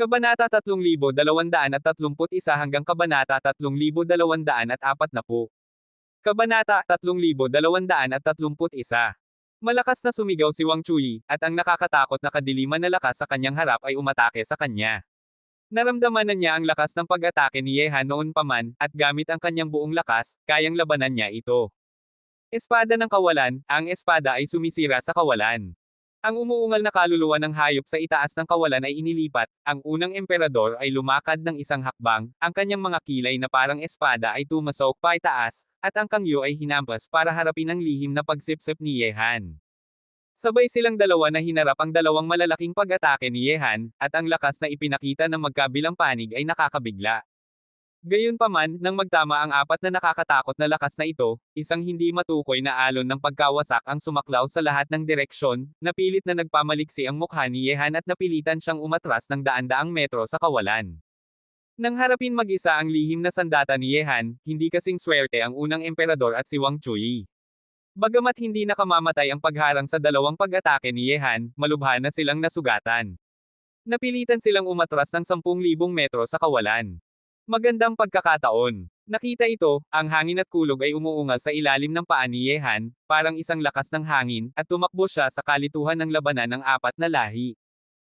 Kabanata 3231 hanggang Kabanata 3240. Kabanata 3231. Malakas na sumigaw si Wang Chuyi, at ang nakakatakot na kadiliman na lakas sa kanyang harap ay umatake sa kanya. Naramdaman na niya ang lakas ng pag-atake ni Ye Han noon pa man, at gamit ang kanyang buong lakas, kayang labanan niya ito. Espada ng kawalan, ang espada ay sumisira sa kawalan. Ang umuungal na kaluluwa ng hayop sa itaas ng kawalan ay inilipat, ang unang emperador ay lumakad ng isang hakbang, ang kanyang mga kilay na parang espada ay tumasok pa itaas, at ang kangyo ay hinampas para harapin ang lihim na pagsipsip ni Ye Han. Sabay silang dalawa na hinarap ang dalawang malalaking pag-atake ni Ye Han, at ang lakas na ipinakita ng magkabilang panig ay nakakabigla. Gayunpaman, nang magtama ang apat na nakakatakot na lakas na ito, isang hindi matukoy na alon ng pagkawasak ang sumaklaw sa lahat ng direksyon, napilit na nagpamaliksi ang mukha ni Ye Han at napilitan siyang umatras ng daan-daang metro sa kawalan. Nang harapin mag-isa ang lihim na sandata ni Ye Han, hindi kasing swerte ang unang emperador at si Wang Chuyi. Bagamat hindi nakamamatay ang pagharang sa dalawang pag-atake ni Ye Han, malubha na silang nasugatan. Napilitan silang umatras ng 10,000 metro sa kawalan. Magandang pagkakataon. Nakita ito, ang hangin at kulog ay umuungal sa ilalim ng paa ni Ye Han, parang isang lakas ng hangin, at tumakbo siya sa kalituhan ng labanan ng apat na lahi.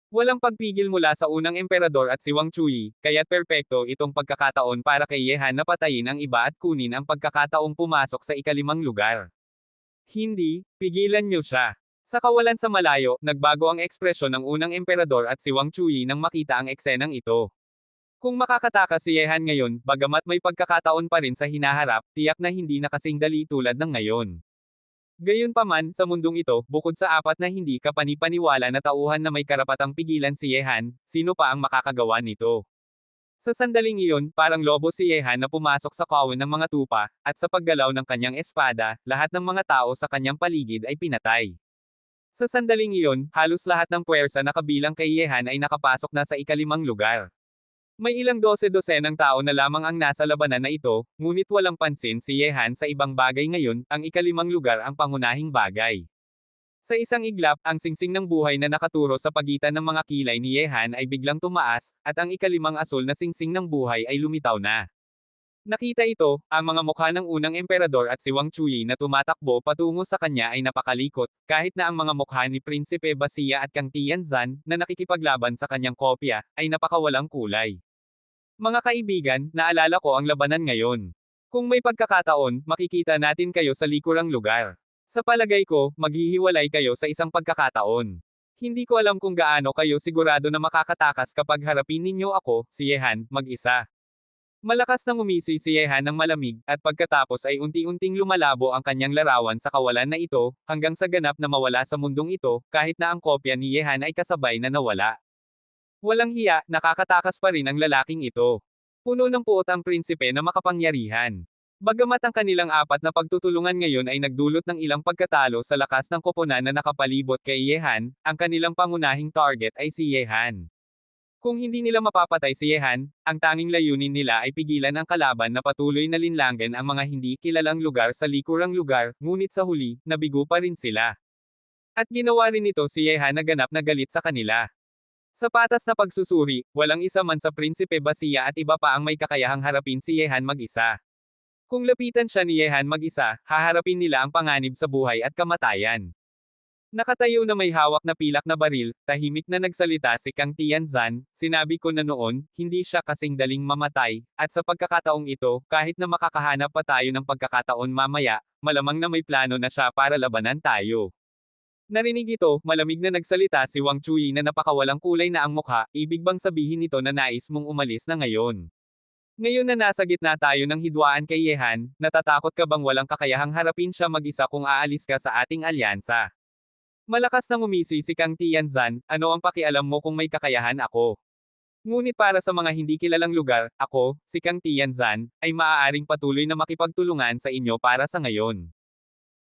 Walang pagpigil mula sa unang emperador at si Wang Chuyi, kaya't perpekto itong pagkakataon para kay Ye Han na patayin ang iba at kunin ang pagkakataong pumasok sa ikalimang lugar. Hindi, pigilan niyo siya. Sa kawalan sa malayo, nagbago ang ekspresyon ng unang emperador at si Wang Chuyi nang makita ang eksenang ito. Kung makakatakas si Ye Han ngayon, bagamat may pagkakataon pa rin sa hinaharap, tiyak na hindi na kasing dali tulad ng ngayon. Gayunpaman, sa mundong ito, bukod sa apat na hindi kapanipaniwala na tauhan na may karapatang pigilan si Ye Han, sino pa ang makakagawa nito? Sa sandaling iyon, parang lobo si Ye Han na pumasok sa kawan ng mga tupa, at sa paggalaw ng kanyang espada, lahat ng mga tao sa kanyang paligid ay pinatay. Sa sandaling iyon, halos lahat ng puwersa na kabilang kay Ye Han ay nakapasok na sa ikalimang lugar. May ilang dose-dosenang tao na lamang ang nasa labanan na ito, ngunit walang pansin si Ye Han sa ibang bagay ngayon, ang ikalimang lugar ang pangunahing bagay. Sa isang iglap, ang singsing ng buhay na nakaturo sa pagitan ng mga kilay ni Ye Han ay biglang tumaas, at ang ikalimang asul na singsing ng buhay ay lumitaw na. Nakita ito, ang mga mukha ng unang emperador at si Wang Chuyi na tumatakbo patungo sa kanya ay napakalikot, kahit na ang mga mukha ni Prinsipe Basia at Kang Tianzan, na nakikipaglaban sa kanyang kopya, ay napakawalang kulay. Mga kaibigan, naalala ko ang labanan ngayon. Kung may pagkakataon, makikita natin kayo sa likurang lugar. Sa palagay ko, maghihiwalay kayo sa isang pagkakataon. Hindi ko alam kung gaano kayo sigurado na makakatakas kapag harapin ninyo ako, si Ye Han, mag-isa. Malakas nang umisi si Ye Han ng malamig, at pagkatapos ay unti-unting lumalabo ang kanyang larawan sa kawalan na ito, hanggang sa ganap na mawala sa mundong ito, kahit na ang kopya ni Ye Han ay kasabay na nawala. Walang hiya, nakakatakas pa rin ang lalaking ito. Puno ng puot ang prinsipe na makapangyarihan. Bagamat ang kanilang apat na pagtutulungan ngayon ay nagdulot ng ilang pagkatalo sa lakas ng koponan na nakapalibot kay Ye Han, ang kanilang pangunahing target ay si Ye Han. Kung hindi nila mapapatay si Ye Han, ang tanging layunin nila ay pigilan ang kalaban na patuloy na linlangan ang mga hindi kilalang lugar sa likurang lugar, ngunit sa huli, nabigo pa rin sila. At ginawa rin ito si Ye Han na ganap na galit sa kanila. Sa patas na pagsusuri, walang isa man sa Prinsipe Basia at iba pa ang may kakayahang harapin si Ye Han mag-isa. Kung lapitan siya ni Ye Han mag-isa, haharapin nila ang panganib sa buhay at kamatayan. Nakatayo na may hawak na pilak na baril, tahimik na nagsalita si Kang Tianzan, sinabi ko na noon, hindi siya kasing daling mamatay, at sa pagkakataong ito, kahit na makakahanap pa tayo ng pagkakataon mamaya, malamang na may plano na siya para labanan tayo. Narinig ito, malamig na nagsalita si Wang Chuyi na napakawalang kulay na ang mukha, ibig bang sabihin nito na nais mong umalis na ngayon? Ngayon na nasa gitna tayo ng hidwaan kay Ye Han, natatakot ka bang walang kakayahang harapin siya mag-isa kung aalis ka sa ating alyansa? Malakas nang umisi si Kang Tianzan, ano ang pakialam mo kung may kakayahan ako? Ngunit para sa mga hindi kilalang lugar, ako, si Kang Tianzan, ay maaaring patuloy na makipagtulungan sa inyo para sa ngayon.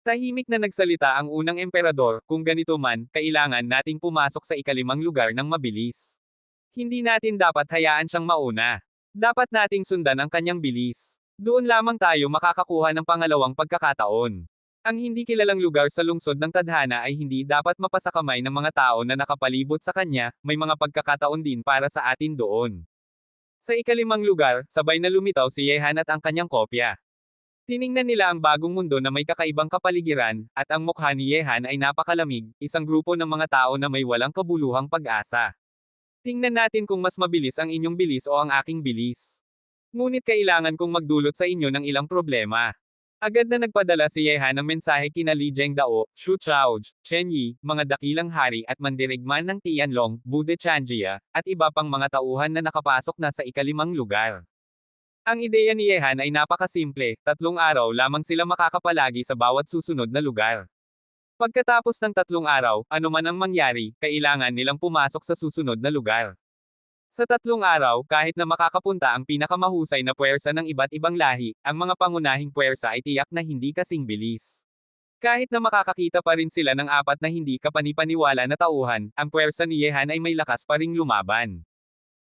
Tahimik na nagsalita ang unang emperador, kung ganito man, kailangan nating pumasok sa ikalimang lugar ng mabilis. Hindi natin dapat hayaan siyang mauna. Dapat nating sundan ang kanyang bilis. Doon lamang tayo makakakuha ng pangalawang pagkakataon. Ang hindi kilalang lugar sa lungsod ng tadhana ay hindi dapat mapasakamay ng mga tao na nakapalibot sa kanya, may mga pagkakataon din para sa atin doon. Sa ikalimang lugar, sabay na lumitaw si Yehan at ang kanyang kopya. Tiningnan nila ang bagong mundo na may kakaibang kapaligiran, at ang mukha ni Yehan ay napakalamig, isang grupo ng mga tao na may walang kabuluhang pag-asa. Tingnan natin kung mas mabilis ang inyong bilis o ang aking bilis. Ngunit kailangan kong magdulot sa inyo ng ilang problema. Agad na nagpadala si Yehan ng mensahe kina Li Zhengdao, Xu Chaoj, Chen Yi, mga dakilang hari at mandirigman ng Tianlong, Bude Chanjia, at iba pang mga tauhan na nakapasok na sa ikalimang lugar. Ang ideya ni Yehan ay napakasimple, 3 araw lamang sila makakapalagi sa bawat susunod na lugar. Pagkatapos ng 3 araw, anuman ang mangyari, kailangan nilang pumasok sa susunod na lugar. Sa 3 araw, kahit na makakapunta ang pinakamahusay na puwersa ng iba't ibang lahi, ang mga pangunahing puwersa ay tiyak na hindi kasing bilis. Kahit na makakakita pa rin sila ng 4 na hindi kapanipaniwala na tauhan, ang puwersa ni Yehan ay may lakas pa ring lumaban.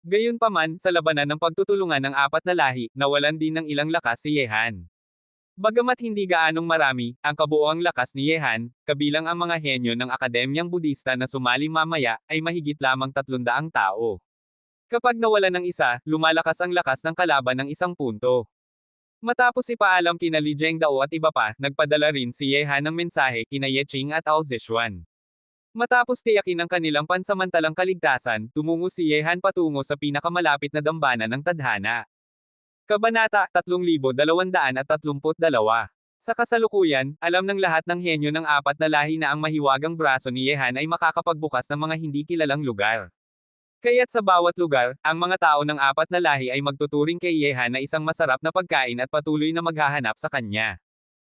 Gayunpaman, sa labanan ng pagtutulungan ng 4 na lahi, nawalan din ng ilang lakas si Yehan. Bagamat hindi gaanong marami, ang kabuoang lakas ni Yehan, kabilang ang mga henyo ng akademyang Budista na sumali mamaya, ay mahigit lamang 300 tao. Kapag nawala ng isa, lumalakas ang lakas ng kalaban ng 1 punto. Matapos ipaalam kina Li Zhengdao at iba pa, nagpadala rin si Yehan ng mensahe kina Ye Qing at Ao Zishuan. Matapos tiyakin ang kanilang pansamantalang kaligtasan, tumungo si Yehan patungo sa pinakamalapit na dambana ng tadhana. Kabanata 3232. Sa kasalukuyan, alam ng lahat ng henyo ng 4 na lahi na ang mahiwagang braso ni Yehan ay makakapagbukas ng mga hindi kilalang lugar. Kaya't sa bawat lugar, ang mga tao ng 4 na lahi ay magtuturing kay Yehan na isang masarap na pagkain at patuloy na maghahanap sa kanya.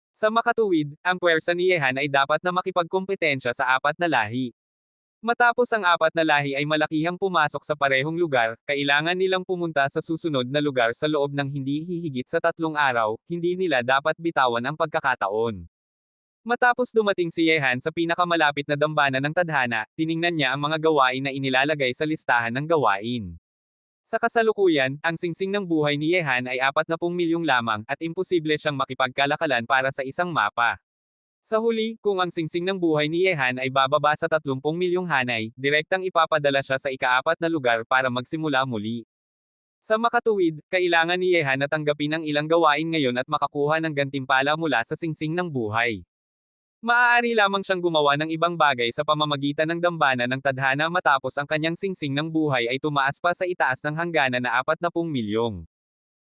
Sa makatuwid, ang puwersa ni Yehan ay dapat na makipagkompetensya sa 4 na lahi. Matapos ang 4 na lahi ay malakihang pumasok sa parehong lugar, kailangan nilang pumunta sa susunod na lugar sa loob ng hindi hihigit sa 3 araw, hindi nila dapat bitawan ang pagkakataon. Matapos dumating si Yehan sa pinakamalapit na dambana ng tadhana, tiningnan niya ang mga gawain na inilalagay sa listahan ng gawain. Sa kasalukuyan, ang singsing ng buhay ni Yehan ay 40 milyong lamang, at imposible siyang makipagkalakalan para sa isang mapa. Sa huli, kung ang singsing ng buhay ni Yehan ay bababa sa 30 milyong hanay, direktang ipapadala siya sa ika-4 na lugar para magsimula muli. Sa makatuwid, kailangan ni Yehan na tanggapin ang ilang gawain ngayon at makakuha ng gantimpala mula sa singsing ng buhay. Maaari lamang siyang gumawa ng ibang bagay sa pamamagitan ng dambana ng tadhana matapos ang kanyang singsing ng buhay ay tumaas pa sa itaas ng hangganan na 40 milyong.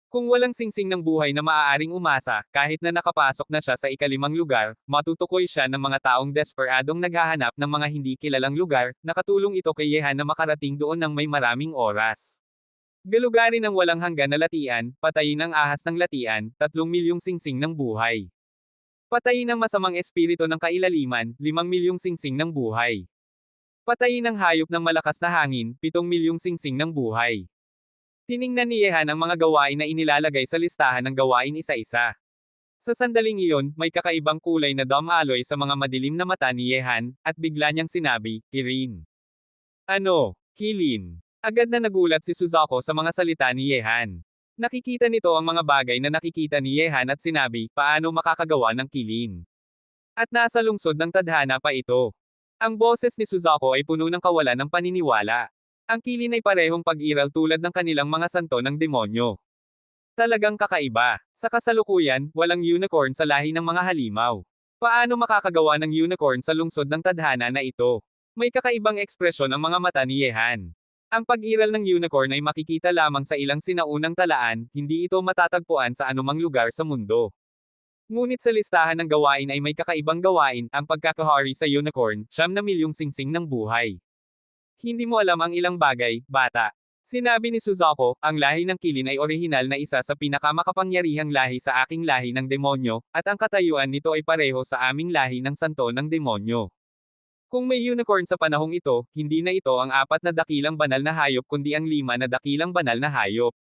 Kung walang singsing ng buhay na maaaring umasa, kahit na nakapasok na siya sa ika-5 lugar, matutukoy siya ng mga taong desperadong naghahanap ng mga hindi kilalang lugar, nakatulong ito kay Yehan na makarating doon ng may maraming oras. Galugarin ng walang hanggan na latian, patayin ang ahas ng latian, 3 milyong singsing ng buhay. Patayin ang masamang espiritu ng kailaliman, 5 milyong singsing ng buhay. Patayin ang hayop ng malakas na hangin, 7 milyong singsing ng buhay. Tiningnan ni Yehan ang mga gawain na inilalagay sa listahan ng gawain isa-isa. Sa sandaling iyon, may kakaibang kulay na dome alloy sa mga madilim na mata ni Yehan, at bigla niyang sinabi, Kirin. Ano? Kilin. Agad na nagulat si Suzuko sa mga salita ni Yehan. Nakikita nito ang mga bagay na nakikita ni Yehan at sinabi, paano makakagawa ng kilin? At nasa lungsod ng tadhana pa ito. Ang boses ni Suzuko ay puno ng kawalan ng paniniwala. Ang kilin ay parehong pag-iral tulad ng kanilang mga santo ng demonyo. Talagang kakaiba. Sa kasalukuyan, walang unicorn sa lahi ng mga halimaw. Paano makakagawa ng unicorn sa lungsod ng tadhana na ito? May kakaibang ekspresyon ang mga mata ni Yehan. Ang pag-iral ng unicorn ay makikita lamang sa ilang sinaunang talaan, hindi ito matatagpuan sa anumang lugar sa mundo. Ngunit sa listahan ng gawain ay may kakaibang gawain, ang pagkakahari sa unicorn, 9 milyong singsing ng buhay. Hindi mo alam ang ilang bagay, bata. Sinabi ni Suzuko, ang lahi ng kilin ay orihinal na isa sa pinakamakapangyarihang lahi sa aking lahi ng demonyo, at ang katayuan nito ay pareho sa aming lahi ng santo ng demonyo. Kung may unicorn sa panahong ito, hindi na ito ang 4 na dakilang banal na hayop kundi ang 5 na dakilang banal na hayop.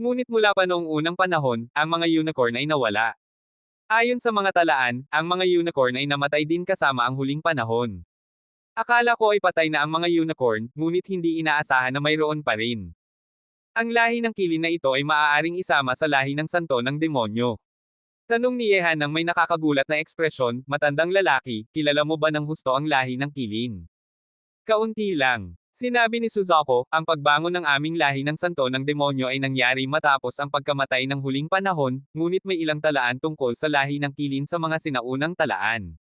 Ngunit mula pa noong unang panahon, ang mga unicorn ay nawala. Ayon sa mga talaan, ang mga unicorn ay namatay din kasama ang huling panahon. Akala ko ay patay na ang mga unicorn, ngunit hindi inaasahan na mayroon pa rin. Ang lahi ng kilin na ito ay maaaring isama sa lahi ng santo ng demonyo. Tanong ni Yehan ng may nakakagulat na ekspresyon, matandang lalaki, kilala mo ba ng husto ang lahi ng kilin? Kaunti lang. Sinabi ni Suzuko, ang pagbangon ng aming lahi ng santo ng demonyo ay nangyari matapos ang pagkamatay ng huling panahon, ngunit may ilang talaan tungkol sa lahi ng kilin sa mga sinaunang talaan.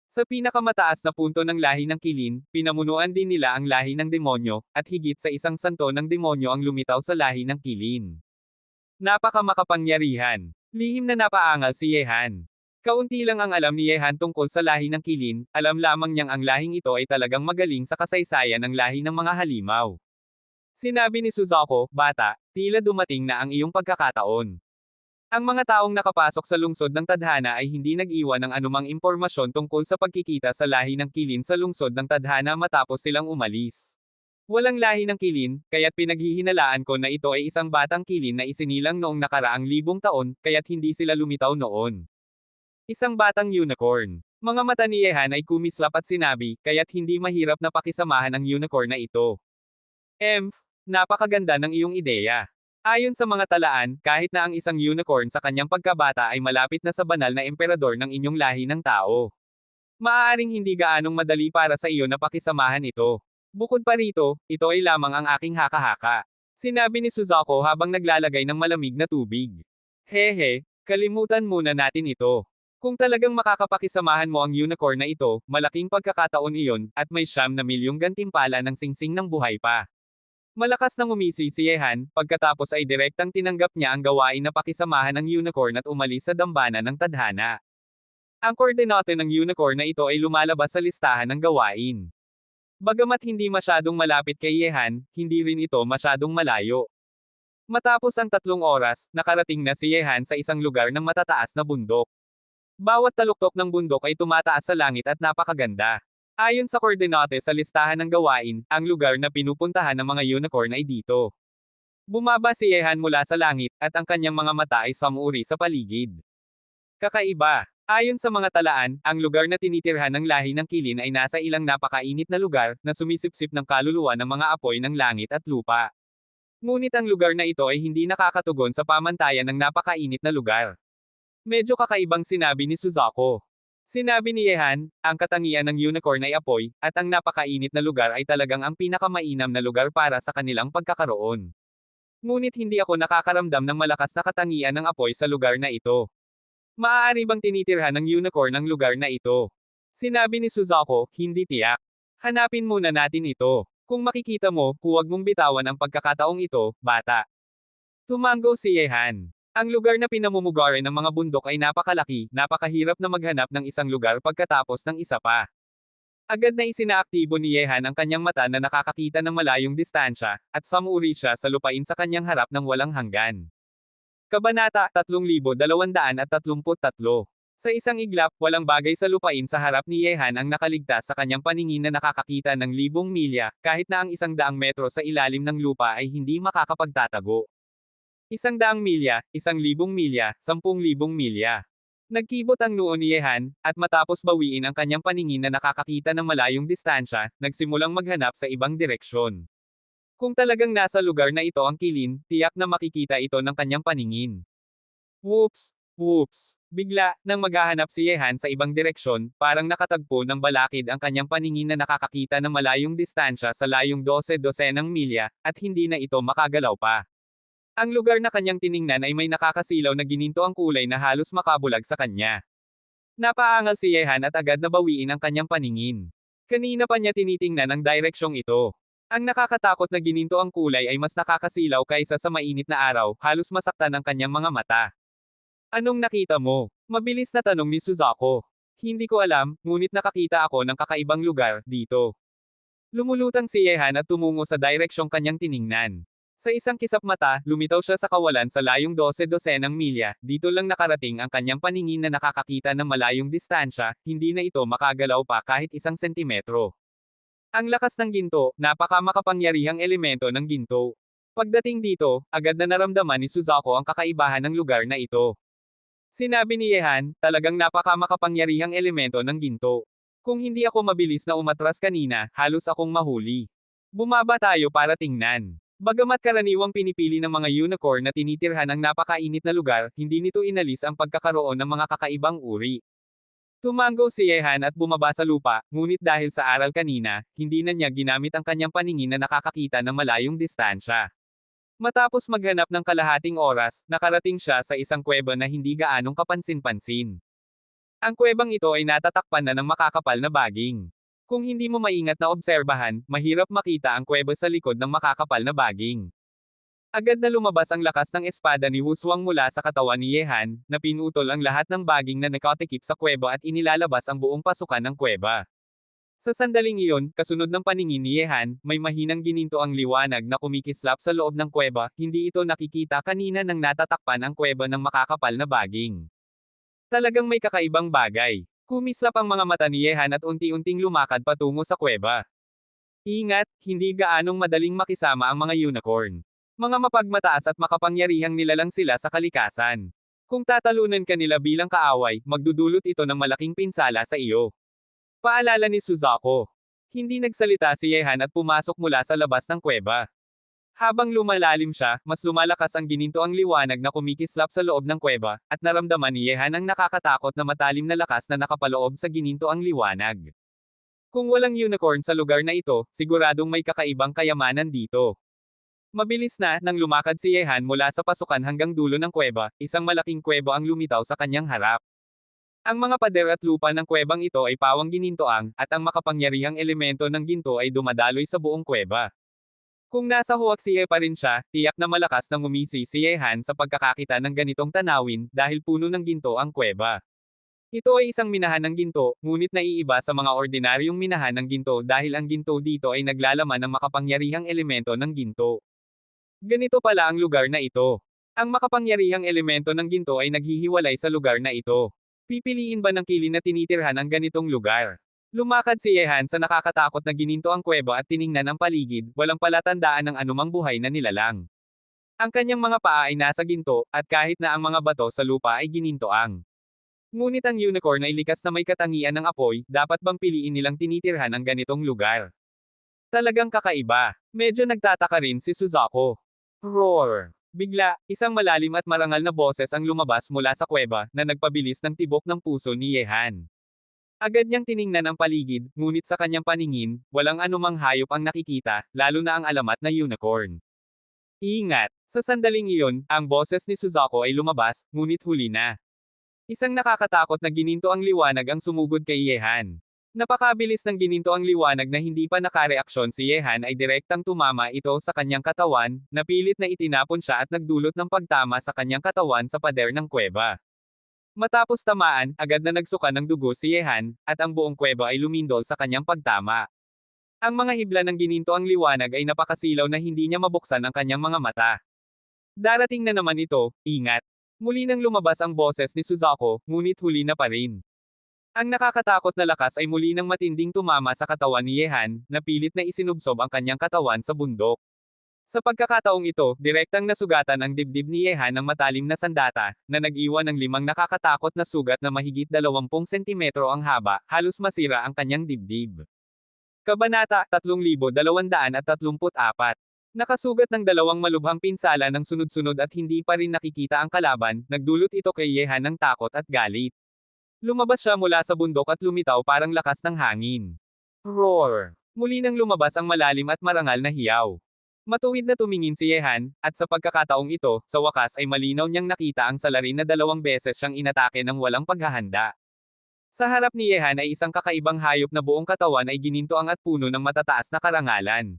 Sa pinakamataas na punto ng lahi ng kilin, pinamunuan din nila ang lahi ng demonyo, at higit sa isang santo ng demonyo ang lumitaw sa lahi ng kilin. Napakamakapangyarihan. Lihim na napaangal si Yehan. Kaunti lang ang alam ni Yehan tungkol sa lahi ng kilin, alam lamang niyang ang lahing ito ay talagang magaling sa kasaysayan ng lahi ng mga halimaw. Sinabi ni Suzuko, bata, tila dumating na ang iyong pagkakataon. Ang mga taong nakapasok sa lungsod ng tadhana ay hindi nag-iwan ng anumang impormasyon tungkol sa pagkikita sa lahi ng kilin sa lungsod ng tadhana matapos silang umalis. Walang lahi ng kilin, kaya't pinaghihinalaan ko na ito ay isang batang kilin na isinilang noong nakaraang 1,000 taon, kaya't hindi sila lumitaw noon. Isang batang unicorn. Mga mata ni Yehan ay kumislap at sinabi, kaya't hindi mahirap na pakisamahan ang unicorn na ito. Napakaganda ng iyong ideya. Ayon sa mga talaan, kahit na ang isang unicorn sa kanyang pagkabata ay malapit na sa banal na emperador ng inyong lahi ng tao. Maaaring hindi gaanong madali para sa iyo na pakisamahan ito. Bukod pa rito, ito ay lamang ang aking haka-haka. Sinabi ni Suzuko habang naglalagay ng malamig na tubig. Hehe, kalimutan muna natin ito. Kung talagang makakapakisamahan mo ang unicorn na ito, malaking pagkakataon iyon, at may 9,000,000 gantimpala ng singsing ng buhay pa. Malakas nang umisi si Yehan, pagkatapos ay direktang tinanggap niya ang gawain na pakisamahan ng unicorn at umalis sa dambana ng tadhana. Ang koordinate ng unicorn na ito ay lumalabas sa listahan ng gawain. Bagamat hindi masyadong malapit kay Yehan, hindi rin ito masyadong malayo. Matapos ang 3 oras, nakarating na si Yehan sa isang lugar ng matataas na bundok. Bawat taluktok ng bundok ay tumataas sa langit at napakaganda. Ayon sa koordinate sa listahan ng gawain, ang lugar na pinupuntahan ng mga unicorn ay dito. Bumaba si Yehan mula sa langit, at ang kanyang mga mata ay samuri sa paligid. Kakaiba. Ayon sa mga talaan, ang lugar na tinitirhan ng lahi ng kilin ay nasa ilang napakainit na lugar, na sumisipsip ng kaluluwa ng mga apoy ng langit at lupa. Ngunit ang lugar na ito ay hindi nakakatugon sa pamantayan ng napakainit na lugar. Medyo kakaibang sinabi ni Suzuko. Sinabi ni Yehan, ang katangian ng unicorn ay apoy, at ang napakainit na lugar ay talagang ang pinakamainam na lugar para sa kanilang pagkakaroon. Ngunit hindi ako nakakaramdam ng malakas na katangian ng apoy sa lugar na ito. Maaari bang tinitirhan ng unicorn ang lugar na ito? Sinabi ni Suzuko, hindi tiyak. Hanapin muna natin ito. Kung makikita mo, huwag mong bitawan ang pagkakataong ito, bata. Tumango si Yehan. Ang lugar na pinamumugaran ng mga bundok ay napakalaki, napakahirap na maghanap ng isang lugar pagkatapos ng isa pa. Agad na isinaaktibo ni Yehan ang kanyang mata na nakakakita ng malayong distansya, at samuri siya sa lupain sa kanyang harap ng walang hanggan. Kabanata 3233. Sa isang iglap, walang bagay sa lupain sa harap ni Yehan ang nakaligtas sa kanyang paningin na nakakakita ng 1,000 milya, kahit na ang 100 metro sa ilalim ng lupa ay hindi makakapagtatago. 100 milya, 1,000 milya, 10,000 milya. Nagkibot ang noo ni Yehan, at matapos bawiin ang kanyang paningin na nakakakita ng malayong distansya, nagsimulang maghanap sa ibang direksyon. Kung talagang nasa lugar na ito ang kilin, tiyak na makikita ito ng kanyang paningin. Whoops! Whoops! Bigla, nang maghahanap si Yehan sa ibang direksyon, parang nakatagpo ng balakid ang kanyang paningin na nakakakita ng malayong distansya sa layong 12 milya, at hindi na ito makagalaw pa. Ang lugar na kanyang tiningnan ay may nakakasilaw na gininto ang kulay na halos makabulag sa kanya. Napaangal si Yehan at agad na bawiin ang kanyang paningin. Kanina pa niya tinitingnan ang direksyong ito. Ang nakakatakot na gininto ang kulay ay mas nakakasilaw kaysa sa mainit na araw, halos masaktan ang kanyang mga mata. Anong nakita mo? Mabilis na tanong ni Suzuko. Hindi ko alam, ngunit nakakita ako ng kakaibang lugar, dito. Lumulutang si Yehan at tumungo sa direksyong kanyang tiningnan. Sa isang kisap mata, lumitaw siya sa kawalan sa layong 12 milya, dito lang nakarating ang kanyang paningin na nakakakita ng malayong distansya, hindi na ito makagalaw pa kahit 1 sentimetro. Ang lakas ng ginto, napakamakapangyarihang elemento ng ginto. Pagdating dito, agad na naramdaman ni Suzuko ang kakaibahan ng lugar na ito. Sinabi ni Yehan, talagang napakamakapangyarihang elemento ng ginto. Kung hindi ako mabilis na umatras kanina, halos akong mahuli. Bumaba tayo para tingnan. Bagamat karaniwang pinipili ng mga unicorn na tinitirhan ang napakainit na lugar, hindi nito inalis ang pagkakaroon ng mga kakaibang uri. Tumango si Yehan at bumaba sa lupa, ngunit dahil sa aral kanina, hindi na niya ginamit ang kanyang paningin na nakakakita ng malayong distansya. Matapos maghanap ng kalahating oras, nakarating siya sa isang kuweba na hindi gaanong kapansin-pansin. Ang kuwebang ito ay natatakpan na ng makakapal na baging. Kung hindi mo maingat na obserbahan, mahirap makita ang kuweba sa likod ng makakapal na baging. Agad na lumabas ang lakas ng espada ni Wuswang mula sa katawan ni Yehan, na pinutol ang lahat ng baging na nakatikip sa kuweba at inilalabas ang buong pasukan ng kuweba. Sa sandaling iyon, kasunod ng paningin ni Yehan, may mahinang gininto ang liwanag na kumikislap sa loob ng kuweba, hindi ito nakikita kanina nang natatakpan ang kuweba ng makakapal na baging. Talagang may kakaibang bagay. Kumislap ang mga mata ni Yehan at unti-unting lumakad patungo sa kuweba. Ingat, hindi gaanong madaling makisama ang mga unicorn. Mga mapagmataas at makapangyarihang nilalang sila sa kalikasan. Kung tatalunan ka nila bilang kaaway, magdudulot ito ng malaking pinsala sa iyo. Paalala ni Suzaku. Hindi nagsalita si Yehan at pumasok mula sa labas ng kuweba. Habang lumalalim siya, mas lumalakas ang gininto ang liwanag na kumikislap sa loob ng kuweba, at naramdaman ni Yehan ang nakakatakot na matalim na lakas na nakapaloob sa gininto ang liwanag. Kung walang unicorn sa lugar na ito, siguradong may kakaibang kayamanan dito. Mabilis na, nang lumakad si Yehan mula sa pasukan hanggang dulo ng kuweba, isang malaking kuweba ang lumitaw sa kanyang harap. Ang mga pader at lupa ng kuwebang ito ay pawang ginintoang, at ang makapangyarihang elemento ng ginto ay dumadaloy sa buong kuweba. Kung nasa huwaksiye pa rin siya, tiyak na malakas nang umisi si Yehan sa pagkakakita ng ganitong tanawin, dahil puno ng ginto ang kuweba. Ito ay isang minahan ng ginto, ngunit naiiba sa mga ordinaryong minahan ng ginto dahil ang ginto dito ay naglalaman ng makapangyarihang elemento ng ginto. Ganito pala ang lugar na ito. Ang makapangyarihang elemento ng ginto ay naghihiwalay sa lugar na ito. Pipiliin ba ng Kili na tinitirhan ang ganitong lugar? Lumakad si Yehan sa nakakatakot na gininto ang kuweba at tiningnan ang paligid, walang palatandaan ng anumang buhay na nilalang. Ang kanyang mga paa ay nasa ginto, at kahit na ang mga bato sa lupa ay ginintoang. Ngunit ang unicorn ay likas na may katangian ng apoy, dapat bang piliin nilang tinitirhan ang ganitong lugar? Talagang kakaiba. Medyo nagtataka rin si Suzaku. Roar! Bigla, isang malalim at marangal na boses ang lumabas mula sa kuweba, na nagpabilis ng tibok ng puso ni Yehan. Agad niyang tiningnan ang paligid, ngunit sa kanyang paningin, walang anumang hayop ang nakikita, lalo na ang alamat na unicorn. Ingat! Sa sandaling iyon, ang boses ni Suzaku ay lumabas, ngunit huli na. Isang nakakatakot na gininto ang liwanag ang sumugod kay Yehan. Napakabilis ng gininto ang liwanag na hindi pa nakareaksyon si Yehan ay direktang tumama ito sa kanyang katawan, napilit na itinapon siya at nagdulot ng pagtama sa kanyang katawan sa pader ng kuweba. Matapos tamaan, agad na nagsuka ng dugo si Yehan, at ang buong kuweba ay lumindol sa kanyang pagtama. Ang mga hibla ng gininto ang liwanag ay napakasilaw na hindi niya mabuksan ang kanyang mga mata. Darating na naman ito, ingat. Muli nang lumabas ang boses ni Suzaku, ngunit huli na pa rin. Ang nakakatakot na lakas ay muli nang matinding tumama sa katawan ni Yehan, na pilit na isinubsob ang kanyang katawan sa bundok. Sa pagkakataong ito, direktang nasugatan ang dibdib ni Yehan ng matalim na sandata, na nag-iwan ng 5 nakakatakot na sugat na mahigit 20 sentimetro ang haba, halos masira ang kanyang dibdib. Kabanata 3234. Nakasugat ng 2 malubhang pinsala ng sunod-sunod at hindi pa rin nakikita ang kalaban, nagdulot ito kay Yehan ng takot at galit. Lumabas siya mula sa bundok at lumitaw parang lakas ng hangin. Roar! Muli nang lumabas ang malalim at marangal na hiyaw. Matuwid na tumingin si Yehan, at sa pagkakataong ito, sa wakas ay malinaw niyang nakita ang salarin na 2 beses siyang inatake ng walang paghahanda. Sa harap ni Yehan ay isang kakaibang hayop na buong katawan ay ginintoang at puno ng matataas na karangalan.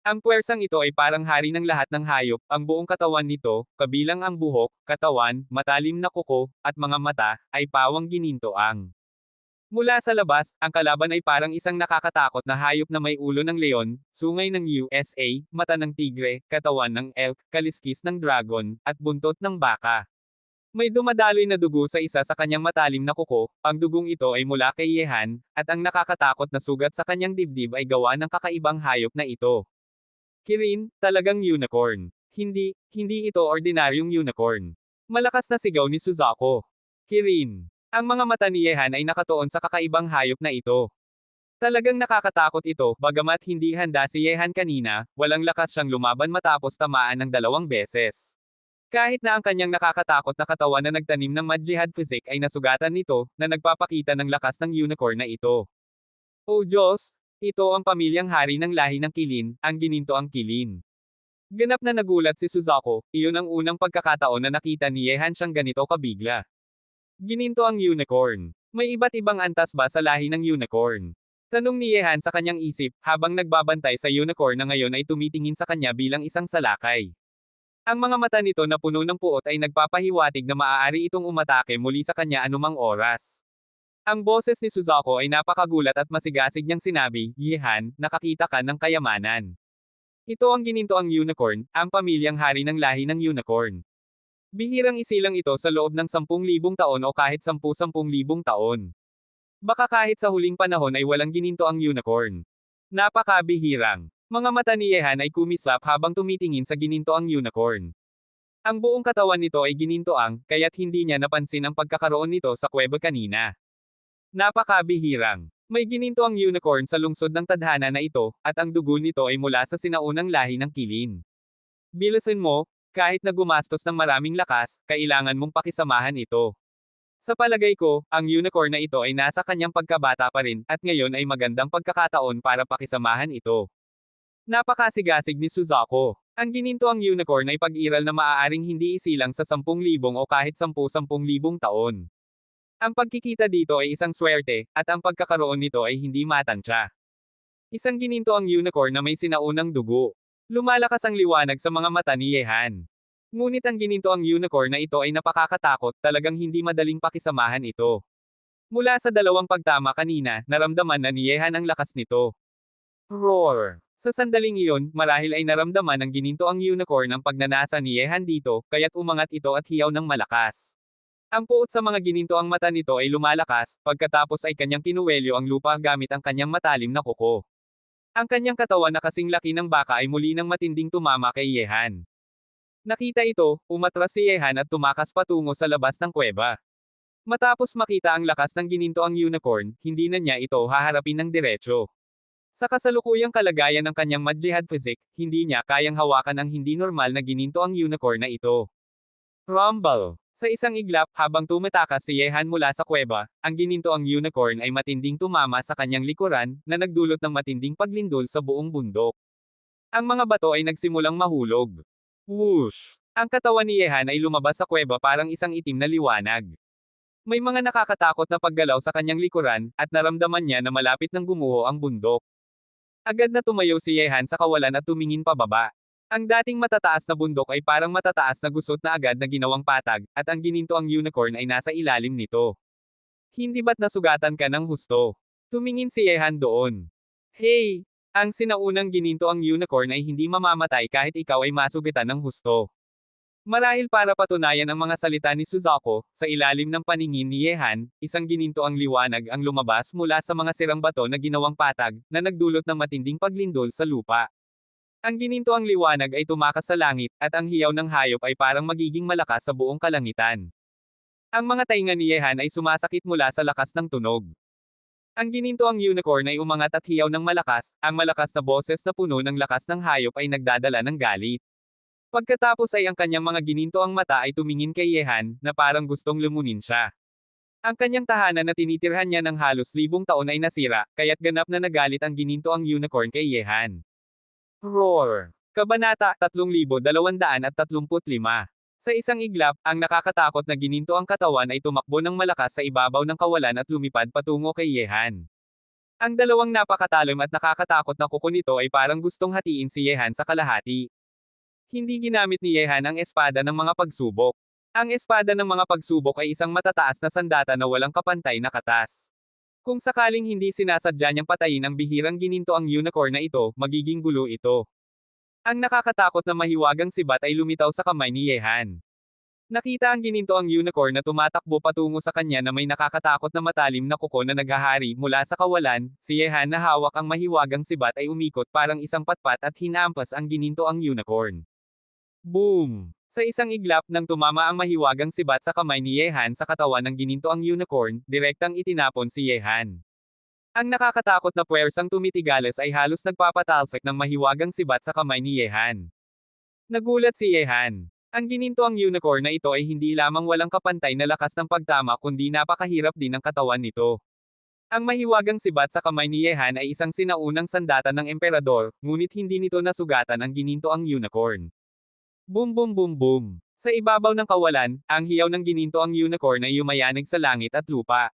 Ang puwersang ito ay parang hari ng lahat ng hayop, ang buong katawan nito, kabilang ang buhok, katawan, matalim na kuko, at mga mata, ay pawang ginintoang. Mula sa labas, ang kalaban ay parang isang nakakatakot na hayop na may ulo ng leon, sungay ng USA, mata ng tigre, katawan ng elk, kaliskis ng dragon, at buntot ng baka. May dumadaloy na dugo sa isa sa kanyang matalim na kuko, ang dugong ito ay mula kay Yehan, at ang nakakatakot na sugat sa kanyang dibdib ay gawa ng kakaibang hayop na ito. Kirin, talagang unicorn. Hindi ito ordinaryong unicorn. Malakas na sigaw ni Suzaku. Kirin. Ang mga mata ni Yehan ay nakatuon sa kakaibang hayop na ito. Talagang nakakatakot ito, bagamat hindi handa si Yehan kanina, walang lakas siyang lumaban matapos tamaan ng 2 beses. Kahit na ang kanyang nakakatakot na katawan na nagtanim ng Mad Jihad Physique ay nasugatan nito, na nagpapakita ng lakas ng unicorn na ito. O Diyos! Ito ang pamilyang hari ng lahi ng Kilin, ang gininto ang Kilin. Ganap na nagulat si Suzaku, iyon ang unang pagkakataon na nakita ni Yehan siyang ganito kabigla. Gininto ang unicorn. May iba't ibang antas ba sa lahi ng unicorn? Tanong ni Yehan sa kanyang isip, habang nagbabantay sa unicorn na ngayon ay tumitingin sa kanya bilang isang salakay. Ang mga mata nito na puno ng puot ay nagpapahiwatig na maaari itong umatake muli sa kanya anumang oras. Ang boses ni Suzaku ay napakagulat at masigasig niyang sinabi, Yehan, nakakita ka ng kayamanan. Ito ang gininto ang unicorn, ang pamilyang hari ng lahi ng unicorn. Bihirang isilang ito sa loob ng 10,000 taon o kahit 10,000 taon. Baka kahit sa huling panahon ay walang gininto ang unicorn. Napakabihirang. Mga mata ni Yehan ay kumislap habang tumitingin sa gininto ang unicorn. Ang buong katawan nito ay ginintoang, kaya't hindi niya napansin ang pagkakaroon nito sa kuweba kanina. Napakabihirang. May gininto ang unicorn sa lungsod ng tadhana na ito, at ang dugo nito ay mula sa sinaunang lahi ng Kilin. Bilisan mo, kahit na gumastos ng maraming lakas, kailangan mong pakisamahan ito. Sa palagay ko, ang unicorn na ito ay nasa kanyang pagkabata pa rin, at ngayon ay magandang pagkakataon para pakisamahan ito. Napakasigasig ni Suzaku. Ang gininto ang unicorn ay pag-iral na maaaring hindi isilang sa 10,000 o kahit 10,000 taon. Ang pagkikita dito ay isang swerte, at ang pagkakaroon nito ay hindi matansya. Isang gininto ang unicorn na may sinaunang dugo. Lumalakas ang liwanag sa mga mata ni Yehan. Ngunit ang gininto ang unicorn na ito ay napakakatakot, talagang hindi madaling pakisamahan ito. Mula sa 2 pagtama kanina, naramdaman na ni Yehan ang lakas nito. Roar! Sa sandaling iyon, marahil ay naramdaman ng gininto ang unicorn ang pagnanasa ni Yehan dito, kaya't umangat ito at hiyaw ng malakas. Ang puot sa mga gininto ang mata nito ay lumalakas, pagkatapos ay kanyang pinuwelyo ang lupa gamit ang kanyang matalim na kuko. Ang kanyang katawan na kasing laki ng baka ay muli ng matinding tumama kay Yehan. Nakita ito, umatras si Yehan at tumakas patungo sa labas ng kuweba. Matapos makita ang lakas ng gininto ang unicorn, hindi na niya ito haharapin ng diretsyo. Sa kasalukuyang kalagayan ng kanyang Mad Jihad Physique, hindi niya kayang hawakan ang hindi normal na gininto ang unicorn na ito. Rumble! Sa isang iglap, habang tumatakas si Yehan mula sa kuweba, ang gininto ang unicorn ay matinding tumama sa kanyang likuran, na nagdulot ng matinding paglindol sa buong bundok. Ang mga bato ay nagsimulang mahulog. Whoosh! Ang katawan ni Yehan ay lumabas sa kuweba parang isang itim na liwanag. May mga nakakatakot na paggalaw sa kanyang likuran, at naramdaman niya na malapit nang gumuho ang bundok. Agad na tumayo si Yehan sa kawalan at tumingin pababa. Ang dating matataas na bundok ay parang matataas na gusot na agad na ginawang patag, at ang gininto ang unicorn ay nasa ilalim nito. Hindi ba't nasugatan ka ng husto? Tumingin si Yehan doon. Hey! Ang sinaunang gininto ang unicorn ay hindi mamamatay kahit ikaw ay masugatan ng husto. Marahil para patunayan ang mga salita ni Suzaku, sa ilalim ng paningin ni Yehan, isang gininto ang liwanag ang lumabas mula sa mga sirang bato na ginawang patag, na nagdulot ng matinding paglindol sa lupa. Ang gininto ang liwanag ay tumakas sa langit, at ang hiyaw ng hayop ay parang magiging malakas sa buong kalangitan. Ang mga tainga ni Yehan ay sumasakit mula sa lakas ng tunog. Ang gininto ang unicorn ay umangat at hiyaw ng malakas, ang malakas na boses na puno ng lakas ng hayop ay nagdadala ng galit. Pagkatapos ay ang kanyang mga gininto ang mata ay tumingin kay Yehan, na parang gustong lumunin siya. Ang kanyang tahanan na tinitirhan niya ng halos 1,000 taon ay nasira, kaya't ganap na nagalit ang gininto ang unicorn kay Yehan. Roar! Kabanata 3235. Sa isang iglap, ang nakakatakot na gininto ang katawan ay tumakbo ng malakas sa ibabaw ng kawalan at lumipad patungo kay Yehan. Ang dalawang napakatalim at nakakatakot na kuko nito ay parang gustong hatiin si Yehan sa kalahati. Hindi ginamit ni Yehan ang espada ng mga pagsubok. Ang espada ng mga pagsubok ay isang matataas na sandata na walang kapantay na katas. Kung sakaling hindi sinasadya niyang patayin ang bihirang gininto ang unicorn na ito, magiging gulo ito. Ang nakakatakot na mahiwagang sibat ay lumitaw sa kamay ni Yehan. Nakita ang gininto ang unicorn na tumatakbo patungo sa kanya na may nakakatakot na matalim na kuko na naghahari mula sa kawalan, si Yehan na hawak ang mahiwagang sibat ay umikot parang isang patpat at hinampas ang gininto ang unicorn. Boom! Sa isang iglap nang tumama ang mahiwagang sibat sa kamay ni Yehan sa katawan ng gininto ang unicorn, direktang itinapon si Yehan. Ang nakakatakot na puwersang tumitigales ay halos nagpapatalsik ng mahiwagang sibat sa kamay ni Yehan. Nagulat si Yehan. Ang ginintoang unicorn na ito ay hindi lamang walang kapantay na lakas ng pagtama kundi napakahirap din ng katawan nito. Ang mahiwagang sibat sa kamay ni Yehan ay isang sinaunang sandata ng emperador, ngunit hindi nito nasugatan ang ginintoang unicorn. Boom boom boom boom. Sa ibabaw ng kawalan, ang hiyaw ng ginintoang unicorn ay yumayanig sa langit at lupa.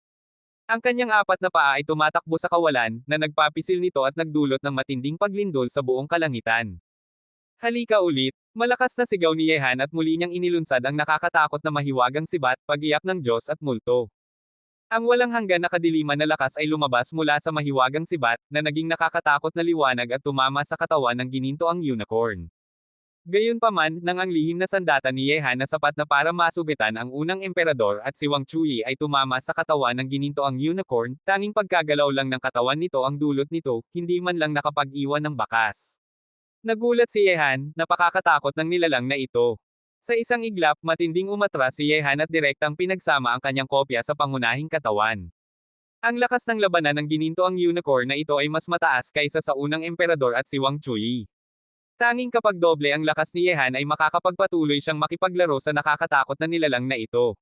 Ang kanyang apat na paa ay tumatakbo sa kawalan, na nagpapisil nito at nagdulot ng matinding paglindol sa buong kalangitan. Halika ulit! Malakas na sigaw ni Yehan at muli niyang inilunsad ang nakakatakot na mahiwagang sibat, pag-iyak ng Diyos at multo. Ang walang hanggan na kadiliman na lakas ay lumabas mula sa mahiwagang sibat, na naging nakakatakot na liwanag at tumama sa katawan ng ginintoang unicorn. Gayunpaman, nang ang lihim na sandata ni Yehan na sapat na para masugitan ang unang emperador at si Wang Chuyi ay tumama sa katawan ng ginintoang unicorn, tanging pagkagalaw lang ng katawan nito ang dulot nito, hindi man lang nakapag-iwan ng bakas. Nagulat si Yehan, napakakatakot ng nilalang na ito. Sa isang iglap, matinding umatras si Yehan at direktang pinagsama ang kanyang kopya sa pangunahing katawan. Ang lakas ng labanan ng ginintoang unicorn na ito ay mas mataas kaysa sa unang emperador at si Wang Chuyi. Tanging kapag doble ang lakas ni Yehan ay makakapagpatuloy siyang makipaglaro sa nakakatakot na nilalang na ito.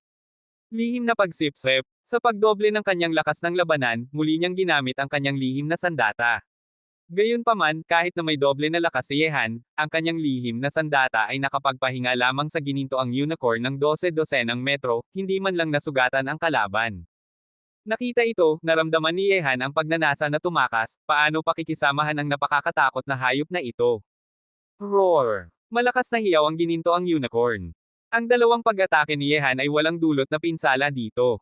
Lihim na pagsipsip. Sa pagdoble ng kanyang lakas ng labanan, muli niyang ginamit ang kanyang lihim na sandata. Gayunpaman, kahit na may doble na lakas si Yehan, ang kanyang lihim na sandata ay nakapagpahinga lamang sa ginintoang unicorn ng 12-dosenang metro, hindi man lang nasugatan ang kalaban. Nakita ito, naramdaman ni Yehan ang pagnanasa na tumakas, paano pakikisamahan ang napakakatakot na hayop na ito. Roar! Malakas na hiyaw ang ginintoang unicorn. Ang dalawang pag-atake ni Yehan ay walang dulot na pinsala dito.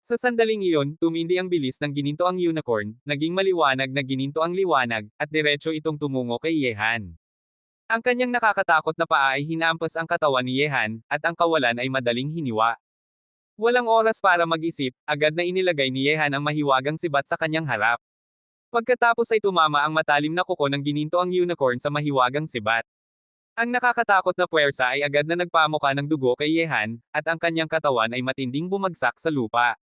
Sa sandaling iyon, tumindi ang bilis ng ginintoang unicorn, naging maliwanag na ginintoang liwanag, at diretso itong tumungo kay Yehan. Ang kanyang nakakatakot na paa ay hinampas ang katawan ni Yehan, at ang kawalan ay madaling hiniwa. Walang oras para mag-isip, agad na inilagay ni Yehan ang mahiwagang sibat sa kanyang harap. Pagkatapos ay tumama ang matalim na kuko ng ginintoang unicorn sa mahiwagang sibat. Ang nakakatakot na puwersa ay agad na nagpamuka ng dugo kay Yehan, at ang kanyang katawan ay matinding bumagsak sa lupa.